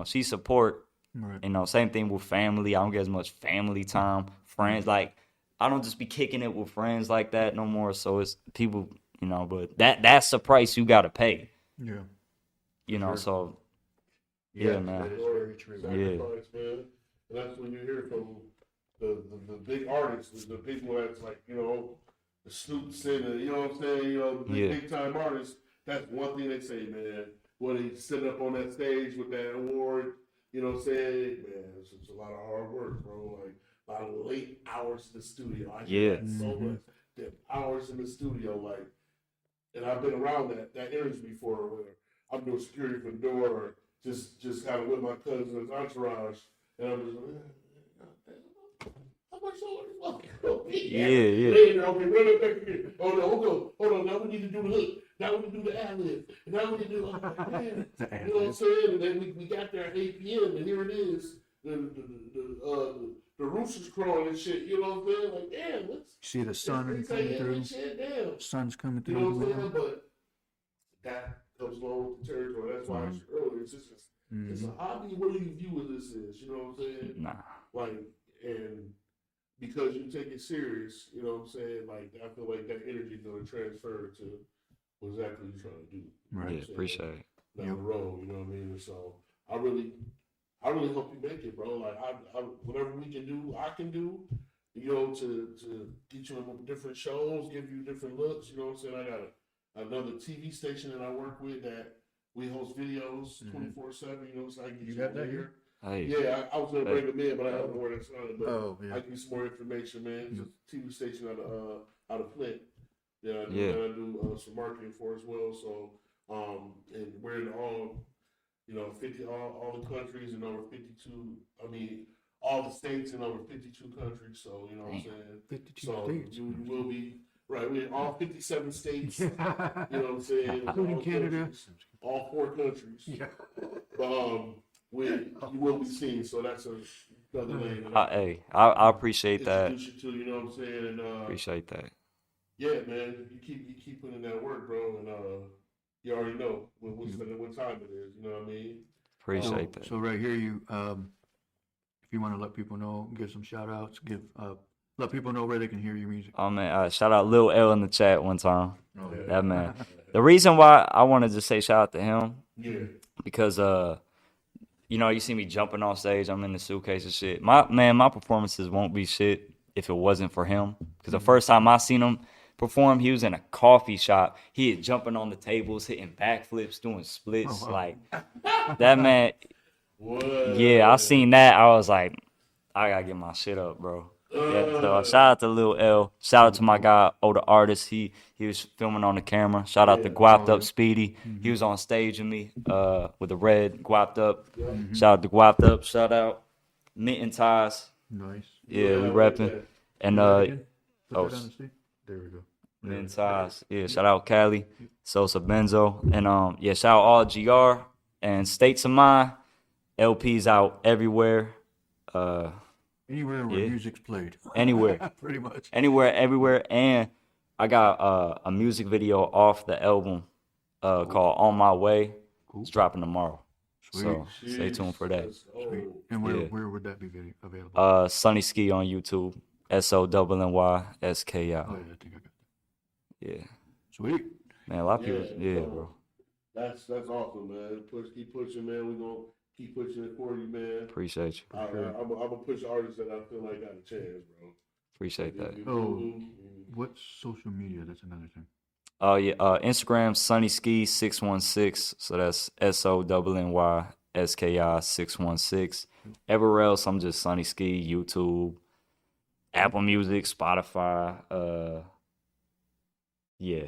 she support. Right. Same thing with family. I don't get as much family time. Friends, like, I don't just be kicking it with friends like that no more. So it's people, but that's the price you got to pay. Yeah. Sure. So, yeah, man. That is very true. Sacrifice, man. And that's when you hear from the big artists, the people that's like, the Snoops and you know what I'm saying, the big time artists. That's one thing they say, man. When they sit up on that stage with that award, you know what I'm saying? Man, it's a lot of hard work, bro. Like, a lot of late hours in the studio. I hear that so much. The hours in the studio, like, and I've been around that energy before where I'm doing security for the door or just kind of with my cousin's entourage. And I'm just like, how much longer is this? Yeah. Okay, run it back here. Hold on. Now we need to do the hook. Now we need to do the ad-lib. And now we need to do, man. You know what I'm saying? And then we got there at 8 p.m. and here it is. The roosters crowing and shit. You know what I'm saying? Like, damn, let's See the sun let's coming say through. shit, damn. Sun's coming You through. know what the I'm saying? window. But that comes along with the territory. That's why I asked you earlier. It's just it's a hobby. What do you view what this is? You know what I'm saying? Nah. Like, and because you take it serious, you know what I'm saying? Like, I feel like that energy is going to transfer to what exactly you're trying to do. Right. Yeah, appreciate it. Down the road, you know what I mean? And so I really really help you make it, bro. Like I whatever we can do, I can do. You know, to get you in different shows, give you different looks. You know what I'm saying? I got another TV station that I work with that we host videos 24/7. You know, so I can get you got that here. Hey, Yeah, I was gonna bring them in, but I don't know where that's on. But yeah. I give you some more information, man. It's a TV station out of Flint. Yeah, I do some marketing for as well. So, and we're in all, 50 all the countries in over 52. I mean, all the states in over 52 countries. So, you know what I'm saying? 52 So states. you will be right. We're in all 57 states. You know what I'm saying? Including all Canada. countries, all 4 countries. Yeah. But you will be seen. So that's another lane. hey, I appreciate that. Introduce you to, you know what I'm saying? And Appreciate that. yeah, man, you keep putting in that work, bro, and you already know what time it is. You know what I mean? Appreciate that. So right here, if you want to let people know, give some shout outs, let people know where they can hear your music. Oh man, shout out Lil L in the chat one time. Oh, yeah. That man. The reason why I wanted to say shout out to him, because you see me jumping off stage, I'm in the suitcase and shit. My performances won't be shit if it wasn't for him. Because the first time I seen him perform, he was in a coffee shop. He had jumping on the tables, hitting backflips, doing splits. Oh, wow. Like that man. What? Yeah, I seen that. I was like, I gotta get my shit up, bro. Yeah, so shout out to Lil L. Shout out to my guy, older artist. He was filming on the camera. Shout out to Guapped Up Speedy. He was on stage with me with the red Guapped Up. Shout out to Guapped Up. Shout out Mint and Ties. Nice. Yeah, we repping. And Put that on the stick. There we go. Mint and Ties. Yeah, shout out Cali, Sosa Benzo, and shout out all GR and States of Mind. LPs out everywhere. Anywhere where music's played. Anywhere. Pretty much. Anywhere, everywhere. And I got a music video off the album called On My Way. Cool. It's dropping tomorrow. Sweet. So stay tuned for that. Sweet. And where would that be available? Sonny Ski on YouTube. SONNYSKI. Oh, yeah, I think I got that. Yeah. Sweet. Man, a lot of people. Yeah, bro. That's awesome, man. Keep pushing, man. We're gonna keep pushing it for you, man. Appreciate you. I'm gonna push artists that I feel like got a chance, bro. Appreciate that. Oh, what's social media? That's another thing. Instagram Sonny Ski 616. So that's SONNYSKI 616. Everywhere else, I'm just Sonny Ski. YouTube, Apple Music, Spotify. Yeah,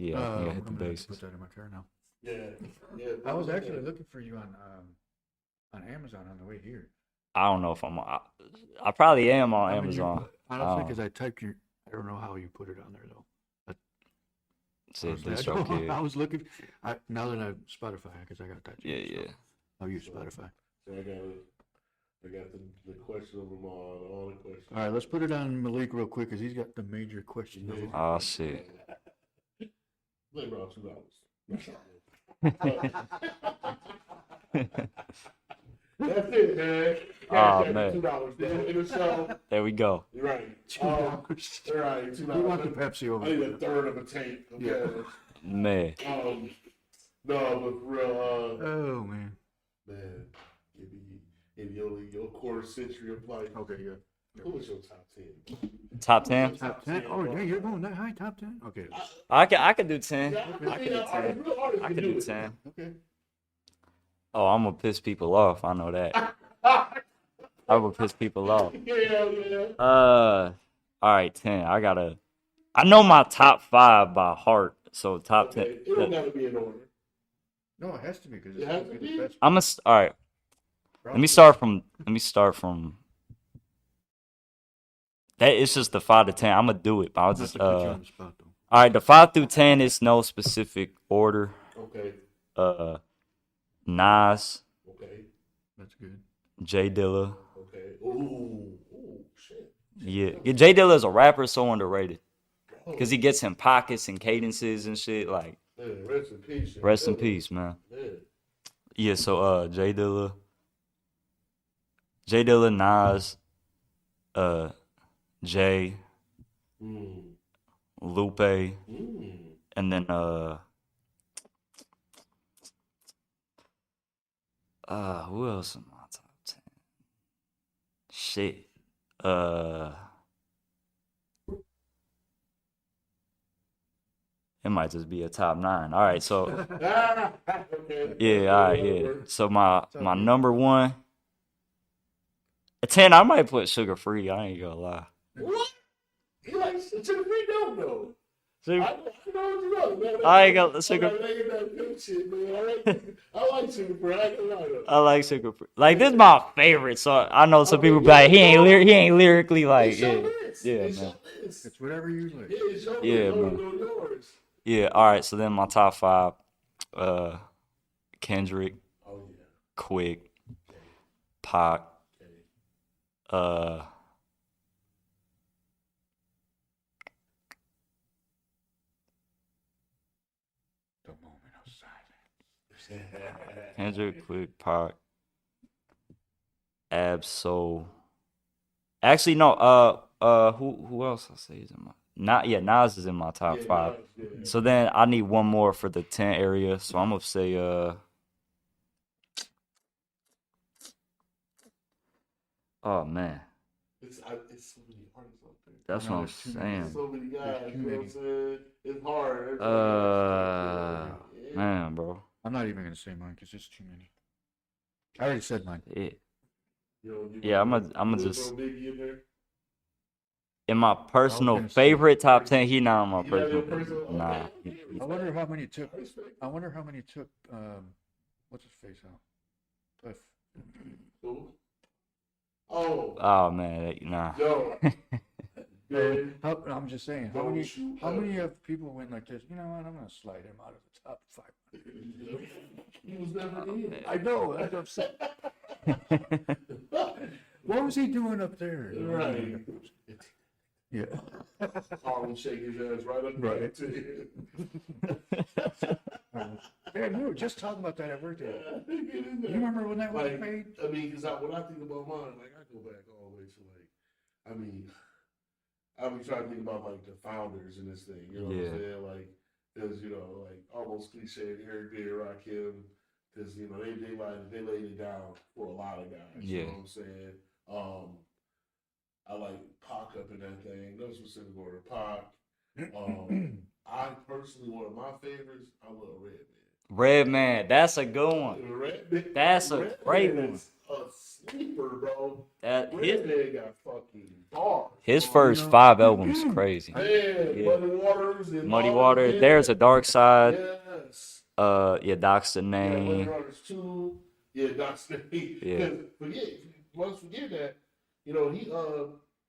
I think I hit the bases. Put that in my car now. Yeah. I was actually looking for you on Amazon on the way here. I don't know if I probably am on Amazon. Honestly, because I typed I don't know how you put it on there though. Honestly, I was looking. Now that I'm Spotify, because I got that. Yeah. I'll use Spotify. So I got the question of them all the questions. All right, let's put it on Malik real quick because he's got the major question. Oh shit. Let me $2. That's it, man. Oh, man. $2. In the show. There we go. Right. $2. Right. $2. We want the Pepsi over I need there. a third of a tank. Okay? Yeah. Man. No, but for real. Oh man. Man, in your quarter century of life. Okay, yeah. Who was your top 10? Top 10? Top 10? Oh, yeah, you're going that high, top 10? Okay. I could do 10. Yeah, I could do 10. I could do 10. Okay. Oh, I'm gonna piss people off. I know that. I will piss people off. Yeah. All right, 10. I know my top 5 by heart. So top 10. It don't gotta be in order. No, it has to be because It has to be? the best. All right. Let me start from that. It's just the 5 to 10. I'm gonna do it. But I'll Not just to put you on the spot, though. all right. The 5 through 10 is no specific order. Okay. Nas, Okay. That's good. J Dilla. Okay. Ooh, shit. Yeah, J Dilla is a rapper, so underrated because he gets in pockets and cadences and shit. Like, Man, rest in peace. rest in peace, man. Man. Yeah, so J Dilla, Nas, Jay, Lupe, and then Who else in my top 10? Shit. It might just be a top 9. All right, so Okay. yeah, all right, yeah. So my It's okay. number 1, a 10. I might put Sugar Free. I ain't gonna lie. What? You like sugar free? No. Sugar, I know what you know, man. I ain't got sugar. I'm not making that good shit, man. I like sugar free. I ain't gonna lie though. I like Sugar Free. Like this is my favorite. So I know some people be like he ain't lyrically like It's your yeah, list. yeah, It's man. your list. It's whatever you like. Yeah, it's your Yeah, list. man. No, yours. Yeah. All right. So then my top 5, Kendrick, Oh yeah. Quick, Pac, Okay. The moment of silence. Kendrick, Quick, Pac, Absol. Actually, no. Who else I say is in my Nas is in my top 5. Yeah. So then I need one more for the 10 area. So I'm gonna say oh man, It's so many artists out there. that's No, what I'm there's too many. saying. So many guys. There's too You know what I'm many. saying? It's hard. Yeah. Man, bro. I'm not even gonna say mine because there's too many. I already said mine. Yeah. You know, you Yeah, gonna I'ma throw just Biggie in there? in my personal gonna say- favorite top 10. He not on my You got your personal. personal- Nah. okay. I wonder how many took. I respect it. I wonder how many took. What's his face out? Cliff. Who? Oh, Oh man, nah. yo. Man. I'm just saying. How Don't many? you How ever- many of people went like this? You know what? I'm gonna slide him out of the top 5. He was never in. I know. That's upset. What was he doing up there? Right. Yeah. Harlem shake his ass right up Right. right to you. Man, we were just talking about that at work today. Get in there. You remember when that was Like, paid? I mean, because when I think about mine, like, I go back all the way to, like, I mean, I be trying to think about, like, the founders in this thing, you know what Yeah. I'm saying? Like, there's, you know, like, almost cliche, Eric B. Rakim, because, you know, they laid it down for a lot of guys, you Yeah. know what I'm saying? I like Pac up in that thing, no specific order, Pac. I personally, one of my favorites, I love Redman. Redman, that's a good one. Redman, That's a great one. is a sleeper, bro. That his Redman got fucking bars. his bro. first know- 5 albums crazy. Man, Yeah. Muddy Waters. And Muddy all Water, that. There's a Dark Side. Yes. Yeah, Doc's the Yeah, Muddy name. Waters 2. Yeah, Doc's the name. Yeah. Once forget that, you know,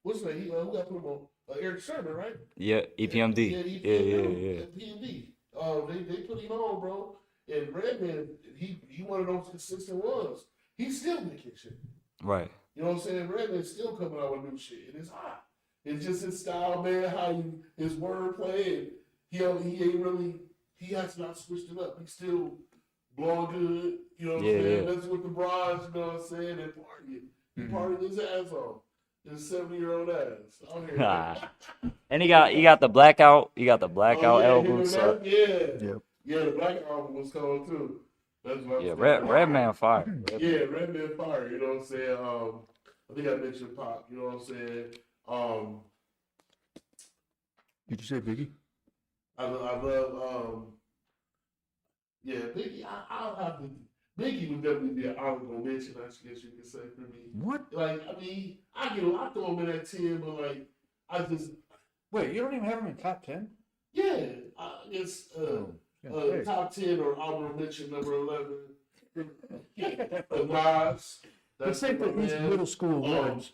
what's his name? Who got put him on? Eric Sherman, right? Yeah, EPMD. Yeah, Yeah. PMD. They put him on, bro. And Redman, he one of those consistent ones. He's still making shit. Right. You know what I'm saying? Redman's still coming out with new shit, and it's hot. It's just his style, man. His wordplay, and he has not switched it up. He's still blowing good. You know what I'm saying? Yeah. That's with the bras. You know what I'm saying? And partying. He partied his ass off. His 70-year-old ass. Out here. And he got the Blackout. He got the Blackout him album. and So that, yeah. Yep. Yeah, the Black album was cold too. That's what yeah, I'm saying. Redman fire. Yeah, Redman fire. You know what I'm saying? I think I mentioned Pop. You know what I'm saying? Did you say Biggie? I love. Yeah, Biggie. I'll have to. Biggie would definitely be an honorable mention. I guess you could say for me. What? Like, I mean, I throw him in that 10, but like, I just, Wait, you don't even have him in top 10? yeah, I guess Yeah, top 10 or honorable mention number 11. Nas. Let's say for these middle school words.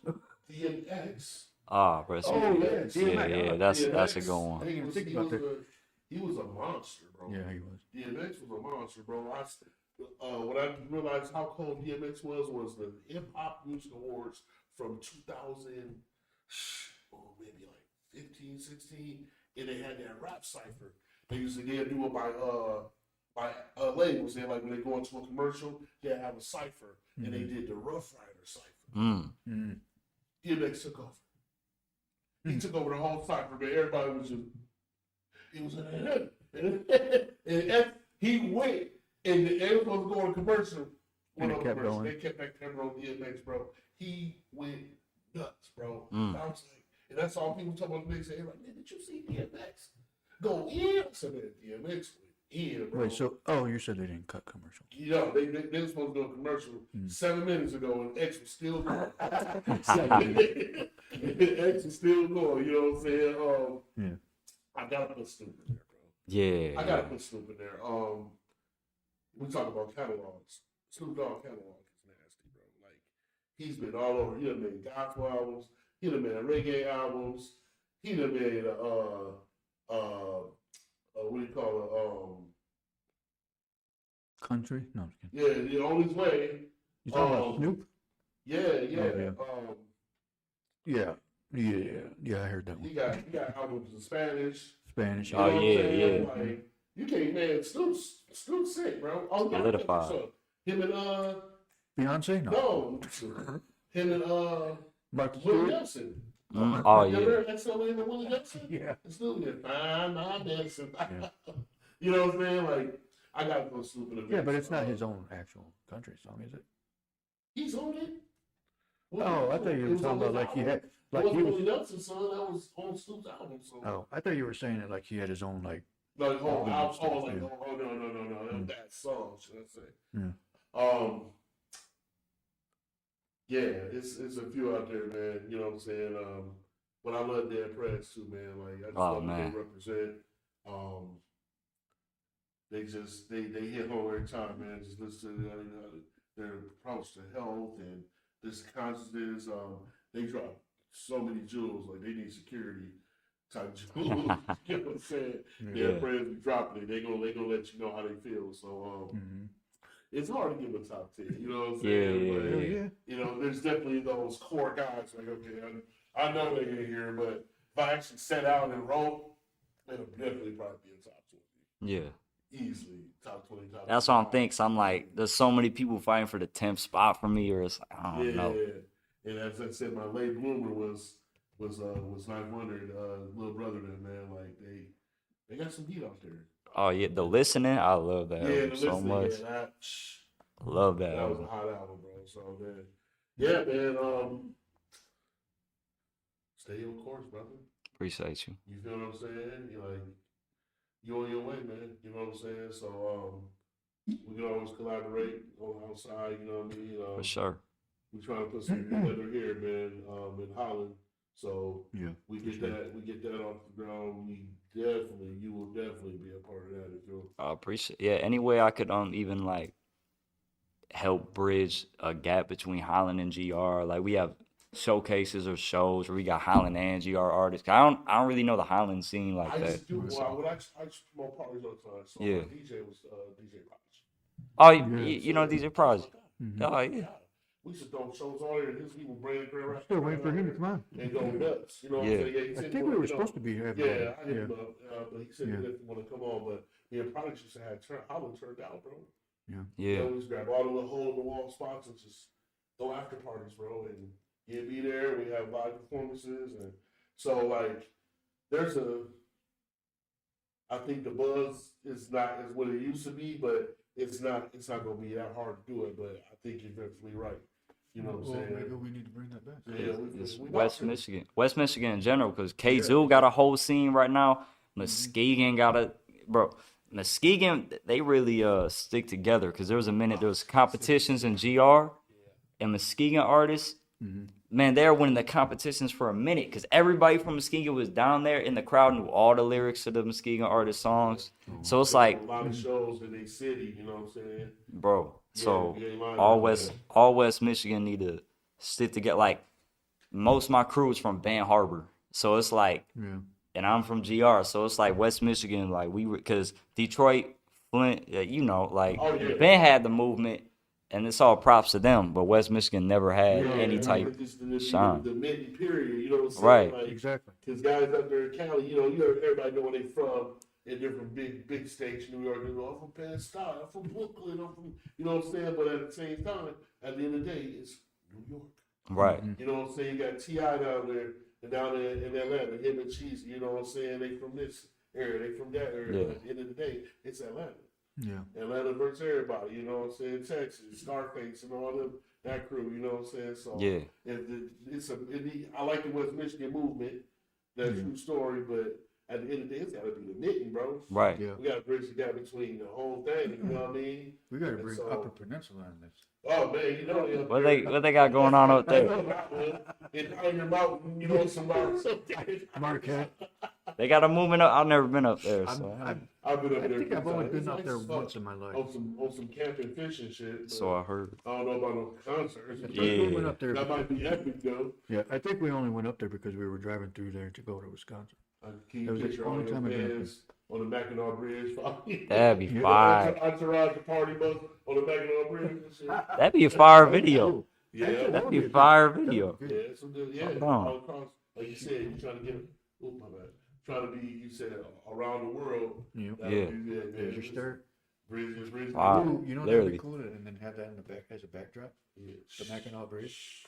DMX. Ah, bro. Oh, yeah, Yeah, that's a DMX, good one. I didn't even think about that. He was a monster, bro. Yeah, he was. DMX was a monster, bro. When I realized how cold DMX was the Hip Hop Music Awards from 2000, maybe like 15, 16, and they had that rap cipher. They do it by labels. They like when they go into a commercial, they have a cipher, and they did the Rough Rider cipher. DMX took over. He took over the whole cipher, but everybody was just, it was and he went, and everyone was going to commercial. And it kept going. They kept that camera on DMX, bro. He went nuts, bro. Mm. I was like, and that's all people talk about. They say, like, man, did you see DMX go in? I said, man, DMX went in, bro. Wait, so you said they didn't cut commercial. Yeah, they were supposed to do a commercial 7 minutes ago, and X was still going. X was still going. You know what I'm saying? Yeah. I gotta put Snoop in there, bro. Yeah. I gotta put Snoop in there. We talk about catalogs. Snoop Dogg catalog is nasty, bro. Like, he's been all over. He done made gospel albums. He done made reggae albums. He done made what do you call it? Country? No, I'm just kidding. Yeah, On His Way. You talking about Snoop? Yeah. Yeah, I heard that one. He got albums in Spanish. Spanish. You know Oh, what I'm yeah, saying? yeah. Like, you can't, man. Snoop's sick, bro. Oh, yeah, Solidified. him and Beyonce? No. him and Mark Willie Stewart? Nelson. Oh, You yeah. ever heard that song with Willie Nelson? Yeah. And Snoop did Find My Nelson. Yeah. You know what I'm saying? Like, I gotta put Snoop in the mix. Yeah, but it's not his own actual country song, is it? He's on it. Oh, I thought you were talking about like he had, like Like he Willie was. Nelson's song, that was on Snoop's album. So. Oh, I thought you were saying it like he had his own like. Like, oh, Yeah. no, no, that song, should I say? Yeah. Yeah, it's a few out there, man. You know what I'm saying? But I love Dead Prez too, man. Like, I just love what they represent. They hit home every time, man. Just listen to their approach to health and this consciousness. They drop so many jewels, like they need security type jewels. You know what I'm saying? Yeah. Their friends be dropping it. They gonna let you know how they feel. So it's hard to give a top 10. You know what I'm saying? Yeah, But, yeah. you know, there's definitely those core guys. Like, okay, I know they ain't here, but if I actually sat out and wrote, it'll definitely probably be a top 20. Yeah. Easily top 20. Top That's what I'm 25. thinking. So I'm like, there's so many people fighting for the 10th spot for me, or it's like, I don't know. And as I said, my late bloomer was 900. Little brother, then, man, like they got some heat out there. Oh yeah, the listening, I love that Yeah, album the so listening, much. yeah, that, Love that that was a album. hot album, bro. So man, yeah, man. Stay your course, brother. Appreciate you. You feel what I'm saying? You like you on your way, man. You know what I'm saying? So we can always collaborate on outside. You know what I mean? For sure. We trying to put something together here, man. In Holland. So Yeah. we get that off the ground. You will definitely be a part of that if you're. I appreciate. Yeah, any way I could even like help bridge a gap between Holland and GR. Like we have showcases or shows where we got Holland and GR artists. I don't really know the Holland scene like I that. used to do I used to promote parties all the time. So Yeah. my DJ was DJ Prodigy. Oh, Yeah. you know DJ Project. Mhm. Oh yeah. We used to throw shows all there, and his people bring it Still waiting for him to come on. and go nuts. You know what Yeah. I'm saying? Yeah, he I said think we were supposed to be here. Yeah, I didn't know, but he said Yeah. he didn't want to come on. But yeah, Prodigy used to have Holland turned out, bro. Yeah. They always grab all the little hole in the wall spots and just throw after parties, bro. And you'd be there. We have live performances, and so like I think the buzz is not as what it used to be, but it's not gonna be that hard to do it. But I think you're definitely right. You know what I'm saying? Maybe we need to bring that back. Yeah, It's we West Michigan in general, because K-Zoo got a whole scene right now. Muskegon got Muskegon, they really stick together, because there was a minute there was competitions in GR, and Muskegon artists, man, they were winning the competitions for a minute, because everybody from Muskegon was down there in the crowd, knew all the lyrics to the Muskegon artist songs. So it's like, a lot of shows in a city. You know what I'm saying? bro. So you ain't lying all about West Michigan need to stick together. Like most of my crew is from Ben Harbor, so it's like, Yeah. and I'm from GR, so it's like West Michigan. Like because Detroit, Flint, like Oh, yeah. Ben had the movement, and it's all props to them. But West Michigan never had any type shine. The mid period, you know what I'm saying? Right. Like, Exactly. because guys up there in Cali, you know everybody know where they from in different big states, New York. You know, I'm from Penn State, I'm from Brooklyn, I'm from, you know what I'm saying? But at the same time, at the end of the day, it's New York. Right. You know what I'm saying? You got T.I. down there and down there in Atlanta, him and Cheesy, you know what I'm saying? They from this area, they from that area. Yeah. But at the end of the day, it's Atlanta. Yeah. Atlanta versus everybody, you know what I'm saying? Texas, Scarface, and all them, that crew, you know what I'm saying? So Yeah. I like the West Michigan movement. That's Yeah. true story, but at the end of the day, it's got to be the knitting, bro. Right. Yeah. We got to bridge the gap between the whole thing. You know what I mean? We got to And bring so- Upper Peninsula in this. Oh man, you know they up What there. they got going on up there? In Iron Mountain, you know, some Marquette. They got a movement up. I've never been up there, I'm- so I've been up I there. think I've only It's been up nice there as fuck. once in my life. On some camping, fishing shit. But so I heard. I don't know about no concerts. I think we Yeah. went up there. That might be epic though. Yeah, I think we only went up there because we were driving through there to go to Wisconsin. Can That you was the picture all only your time I've been up fans on the Mackinac Bridge? That'd be Yeah. fire. Entourage, the party bus on the Mackinac Bridge and shit. That'd be a fire video. Yeah, That'd be a fire video. yeah, it's some good. Yeah, Hold on. all across. Like you said, you trying to get. Oh my bad. Trying to be. You said around the world. Yeah. That Yeah. would be good, man. Did you start? Bridges. Wow. You know that'd Literally. be cool, and then have that in the back as a backdrop. Yeah. The Mackinac Bridge.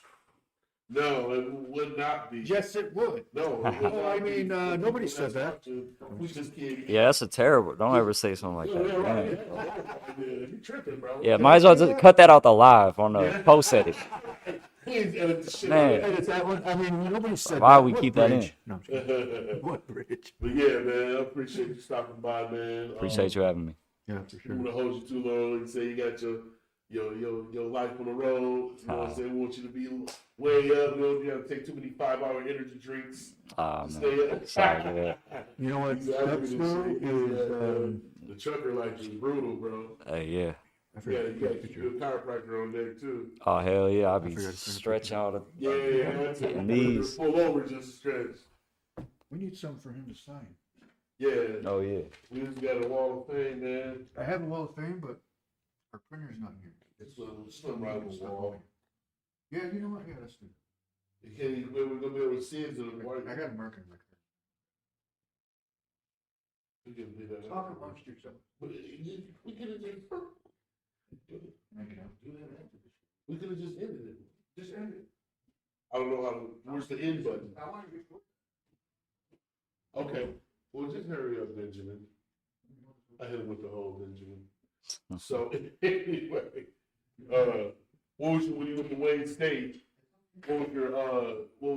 No, it would not be. Yes, it would. No. It would Well, not I mean, be. nobody said that. We just can't. Yeah, that's a terrible. Don't ever say something like Yeah, that. right. Damn. Yeah, you tripping, bro. Yeah, might as well just cut that out the live on the post edit. Please edit the shit Man. out. Edit that one. I mean, nobody said Why that. we What keep that bridge? in? No, I'm just kidding. What bridge? But yeah, man, I appreciate you stopping by, man. Appreciate you having me. Yeah, for I sure. don't want to hold you too long. Like you say, you got your life on the road. You know what I'm saying? We want you to be way up. You don't take too many 5-hour energy drinks. Ah, man. Stay up. Sorry, man. You know what? Exactly That this story shit. is. The trucker life is brutal, bro. Yeah. I Yeah, forgot you to got take a to keep picture. your chiropractor on deck too. Oh hell yeah! I'll be forgot to send a stretching out. Yeah, that's it. And these. Pull over just stretch. We need something for him to sign. Yeah, Oh yeah. we just got a wall of fame, man. I have a wall of fame, but our printer's not here. It's some rival wall. Yeah, you know what? Yeah, that's good. You can't. We're gonna be able to see it to the white. I got a marker in my car. We can do that. Talk amongst yourself. We could have just. Make it out. We could have just ended it. Just end it. I don't know how to. Where's the end button? I want to be. Okay. Well, just hurry up, Benjamin. I hit him with the whole Benjamin. So anyway, what was when you went to Wayne State? What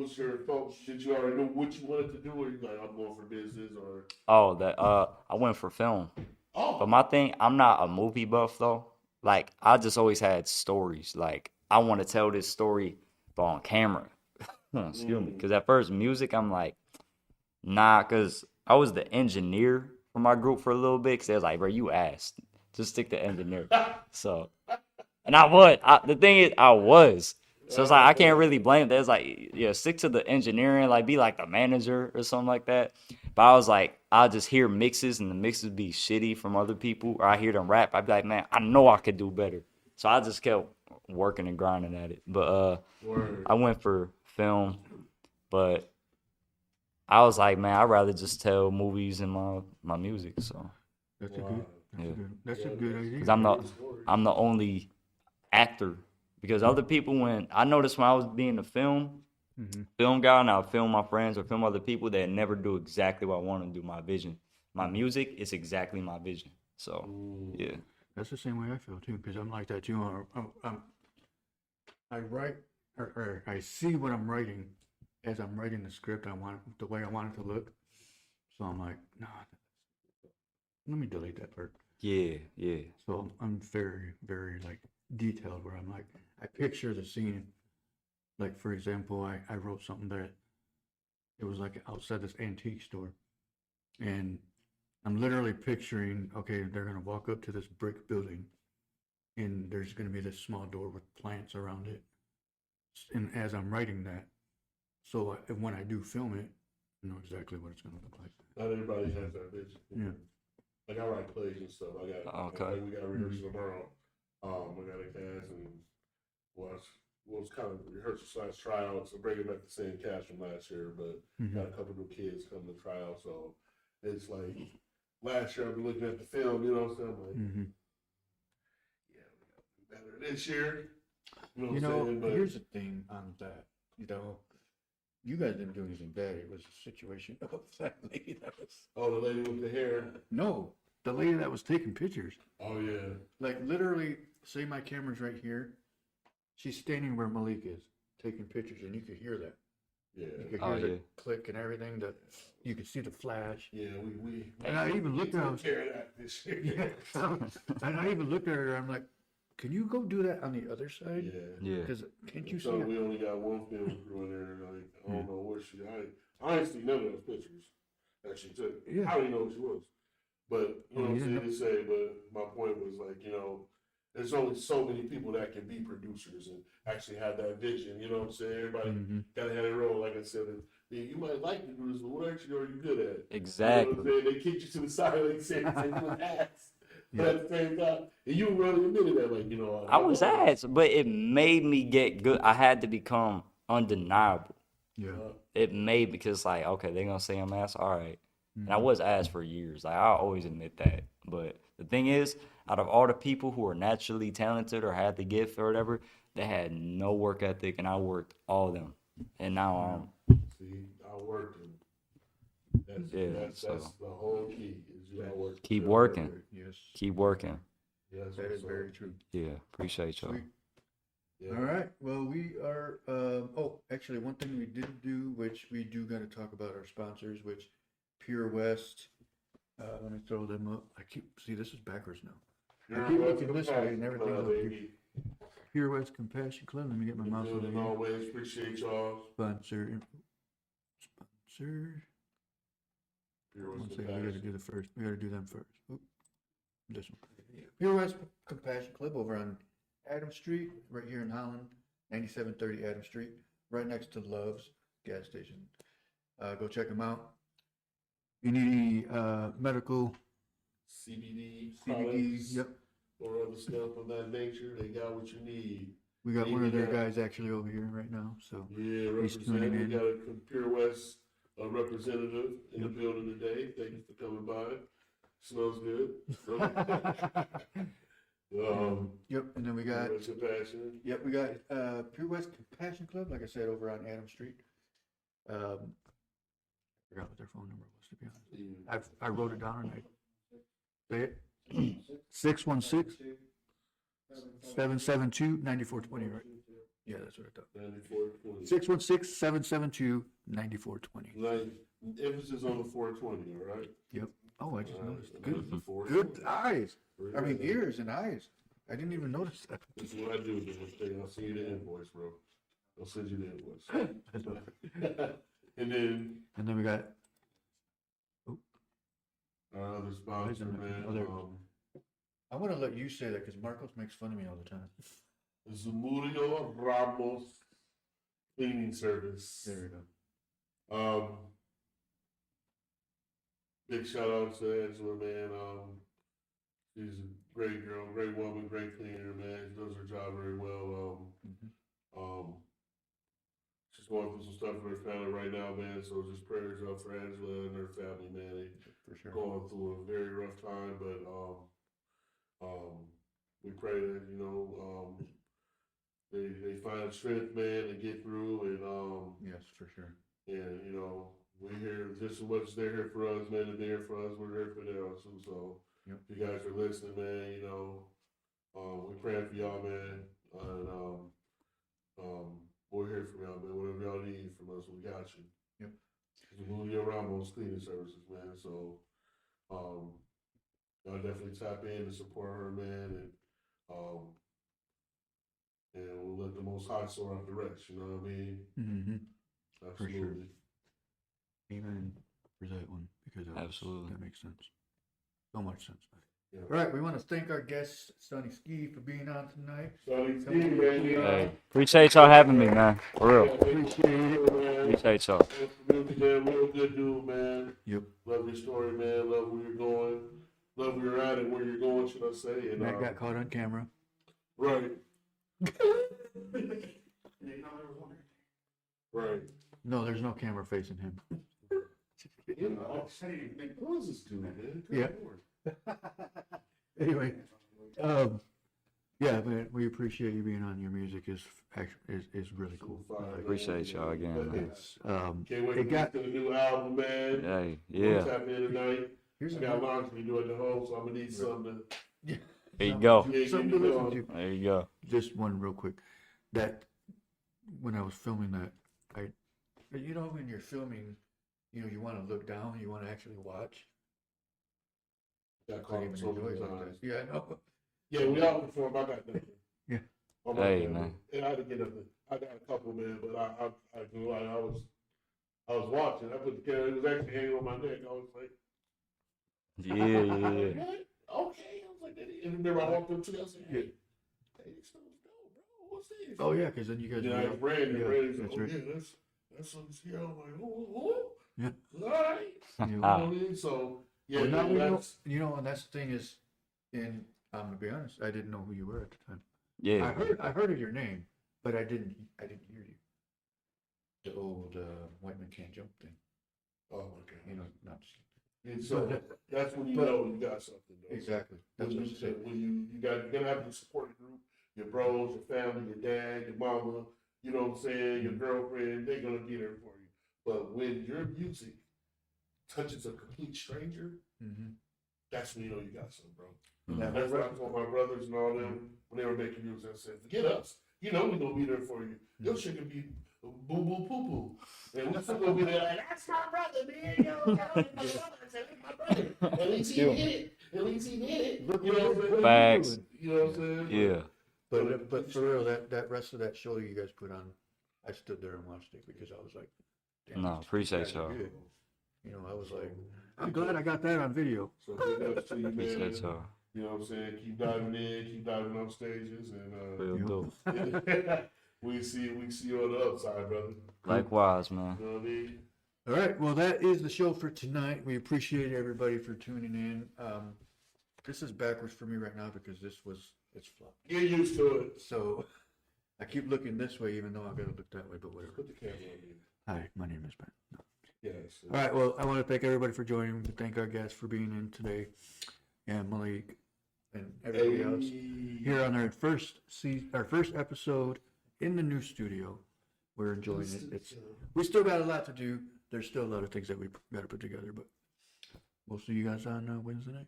was your thoughts? Did you already know what you wanted to do, or you like I'm going for business, or? Oh, that I went for film. Oh, But my thing, I'm not a movie buff though. Like I just always had stories. Like I want to tell this story, but on camera. Excuse me. Because at first music, I'm like, nah. Because I was the engineer for my group for a little bit. Because they was like, bro, you asked, just stick to engineer. So, and I was. The thing is, I was. So it's like I can't really blame. There's like, yeah, stick to the engineering, like be like the manager or something like that. But I was like, I'll just hear mixes and the mixes be shitty from other people, or I hear them rap. I'd be like, man, I know I could do better. So I just kept working and grinding at it. But word. I went for film, but I was like, man, I'd rather just tell movies and my music. So That's a Wow. good. That's Yeah. a good. That's a good idea. because I'm the only actor. Because other people, when I noticed when I was being a film guy, and I would film my friends or film other people that never do exactly what I want to do. My vision, my music is exactly my vision. So yeah, That's the same way I feel too, because I'm like that too. I write or I see what I'm writing as I'm writing the script. I want it the way I want it to look. So I'm like, nah, let me delete that part. yeah. So I'm very, very like detailed where I'm like, I picture the scene. Like, for example, I wrote something that it was like outside this antique store. And I'm literally picturing, okay, they're going to walk up to this brick building and there's going to be this small door with plants around it. And as I'm writing that, so when I do film it, I know exactly what it's going to look like. Not everybody has that vision. Yeah. Like I write plays and stuff. I got Okay. we got a rehearsal tomorrow. We got a cast and was kind of rehearsal / tryouts. I'm bringing back the same cast from last year, but got a couple new kids coming to try out. So it's like last year I've been looking at the film, you know what I'm saying? I'm like, yeah, we got to do better this year. You know what I'm saying? But here's the thing on that. You guys didn't do anything bad. It was a situation of that lady that was. oh, the lady with the hair. No, the lady that was taking pictures. Oh yeah. Like literally, say my camera's right here. She's standing where Malik is, taking pictures, and you could hear that. Yeah. You could Oh, hear the yeah. click and everything. That you could see the flash. Yeah, we And I even looked at her. I was- care of that this year. Yeah. And I even looked at her. I'm like, can you go do that on the other side? Yeah. Yeah. Because can't you see So it? we only got one film crew in there. Like I don't know where she. I ain't seen none of those pictures that she took. Yeah. I don't even know who she was. But you know what I'm you saying didn't to say. But my point was like, you know, there's only so many people that can be producers and actually have that vision. You know what I'm saying? Everybody Mhm. gotta have their role. Like I said, you might like to do this, but what actually are you good at? Exactly. You know what I'm saying? They kick you to the side, like you said, you was ass. But at the same time, and you really admitted that, like, you know. I was ass, but it made me get good. I had to become undeniable. Yeah. It made because like, okay, they're gonna say I'm ass, all right. And I was ass for years. Like I always admit that. But the thing is, out of all the people who are naturally talented or had the gift or whatever, they had no work ethic, and I worked all of them. And now See, I worked. That's, Yeah, that's so- the whole key. Is you gotta work. keep working, Yes. keep working. Yeah, that's That what's is up. very true. Yeah, appreciate y'all. Sweet. Yeah. All right. Well, we are. Actually, one thing we didn't do, which we do got to talk about our sponsors, which Pure West. Let me throw them up. This is backwards now. You're I keep welcome looking this back, way and everything's up here. baby. Pure West Compassion Club. Let me get my mouse over Good as here. always, appreciate y'all. Sponsor. Pure One West second, we got to Compassion. do the first. We got to do them first. Oop. This one. Pure West Compassion Club over on Adam Street, right here in Holland, 9730 Adam Street, right next to Love's gas station. Go check them out. You need any medical CBD, CBD? products Yep. or other stuff of that nature, they got what you need. We got one of their Yeah. guys actually over here right now. So Yeah, He's tuning representative. We in. got a Pure West representative in the building today. Thank you for coming by. Smells good. yep. And then we got Pure West Compassion. yep, we got Pure West Compassion Club, like I said, over on Adam Street. I forgot what their phone number was, to be honest. I wrote it down and I say it. 616-772-9420, right? Yeah, that's what I thought. 9420. 616-772-9420. Like, emphasis on the 420, all right? Yep. Oh, I just noticed. That's Good, the 420. good eyes. I mean, ears and eyes. I didn't even notice that. This is what I do. I'll send you the invoice, bro. I'll send you the invoice. And then we got our other sponsor, man, I want to let you say that because Marcos makes fun of me all the time. Zamudio Ramos Cleaning Service. There we go. Big shout out to Angela, man. She's a great girl, great woman, great cleaner, man. She does her job very well. She's going through some stuff with her family right now, man. So just prayers up for Angela and her family, man. They For sure. going through a very rough time, but we pray that they find strength, man, to get through, and Yes, for sure. and we're here just as much as they're here for us, man. And they're here for us. We're here for them too. So Yep. if you guys are listening, man, we're praying for y'all, man, and we're here for y'all, man. Whatever y'all need from us, we got you. Yep. We move you around those cleaning services, man. So y'all definitely tap in and support her, man, and we'll let the Most High sort out the rest. You know what I mean? Mm-hmm. Absolutely. Amen for that one because Absolutely. that makes sense. So much sense. Yeah. All right, we want to thank our guest Sonny Ski for being on tonight. Sonny Ski, man. Hey, appreciate y'all having me, man. For real. Appreciate it, man. Appreciate y'all. Real good dude, man. Yep. Love your story, man. Love where you're going. Love where you're at and where you're going, should I say. And, Matt got caught on camera. right. Right. No, there's no camera facing him. Who is this dude, man? Yeah. Anyway, yeah, man, we appreciate you being on. Your music is really cool. Appreciate y'all again, man. It's Can't wait it to got get to the new album, man. Hey, We'll yeah. tap in tonight. Here's I got laundry to do at the home, so I'm gonna need something to. There you go. Something to listen to. There you go. Just one real quick. That when I was filming that, you know, when you're filming, you know, you want to look down, you want to actually watch. Got I caught even so many enjoy it like times. that. Yeah, I know. Yeah, we all perform. I got nothing. Yeah. On my Hey, family. man. And I didn't get nothing. I got a couple, man, but I was watching. I put the camera. It was actually hanging on my neck. I was like, Yeah, yeah, yeah. what? Okay. I was like, and remember I walked up to you. I was like, hey, this stuff's dope, bro. What's this? Oh yeah, because then you guys. Yeah, I ran. Yeah, Ran. that's Oh right. yeah, that's Sonny Ski. I'm like, oh. Yeah. All right. You You know, know what I mean? So yeah, well, now man, we know, that's you know, and that's the thing is, and I'm gonna be honest, I didn't know who you were at the time. Yeah. I heard of your name, but I didn't hear you. The old white man can't jump thing. oh my god. You know, not just, And so But- that's when you but- know you got something. Though. exactly. That's When what you, you said. when you're gonna have your support group, your bros, your family, your dad, your mama, you know what I'm saying, your girlfriend, they're gonna be there for you. But when your music touches a complete stranger, Mm-hmm. that's when you know you got something, bro. Yeah, That's what I told my brothers and all them when they were making music. I said, forget us. You know we're gonna be there for you. Your shit can be boo boo poo poo. And we still gonna be there like, that's my brother, man. Yo, that's my brother. I said, that's my brother. At least he did it. At least he did it. Look You know what I'm saying? Facts. You know what I'm saying? Yeah. But for real, that rest of that show you guys put on, I stood there and watched it because I was like, damn, No, these appreciate guys are y'all. good. You know, I was like, I'm glad I got that on video. So big ups to you, man. Appreciate y'all. You know what I'm saying? Keep diving in, keep diving on stages, and Real dope. we see you on the upside, brother. Likewise, man. You know what I mean? All right, well, that is the show for tonight. We appreciate everybody for tuning in. This is backwards for me right now because it's flopped. Get used to it. So I keep looking this way even though I gotta look that way, but whatever. Put the camera on you. Hi, my name is Ben. No. Yes. All right, well, I want to thank everybody for joining. To thank our guests for being in today, and Malik and everybody else here on our first episode in the new studio. We're enjoying it. We still got a lot to do. There's still a lot of things that we got to put together, but we'll see you guys on Wednesday night.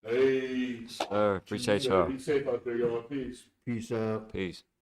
Hey. Sir, appreciate y'all. Be safe out there, y'all. Peace. Peace out. Peace.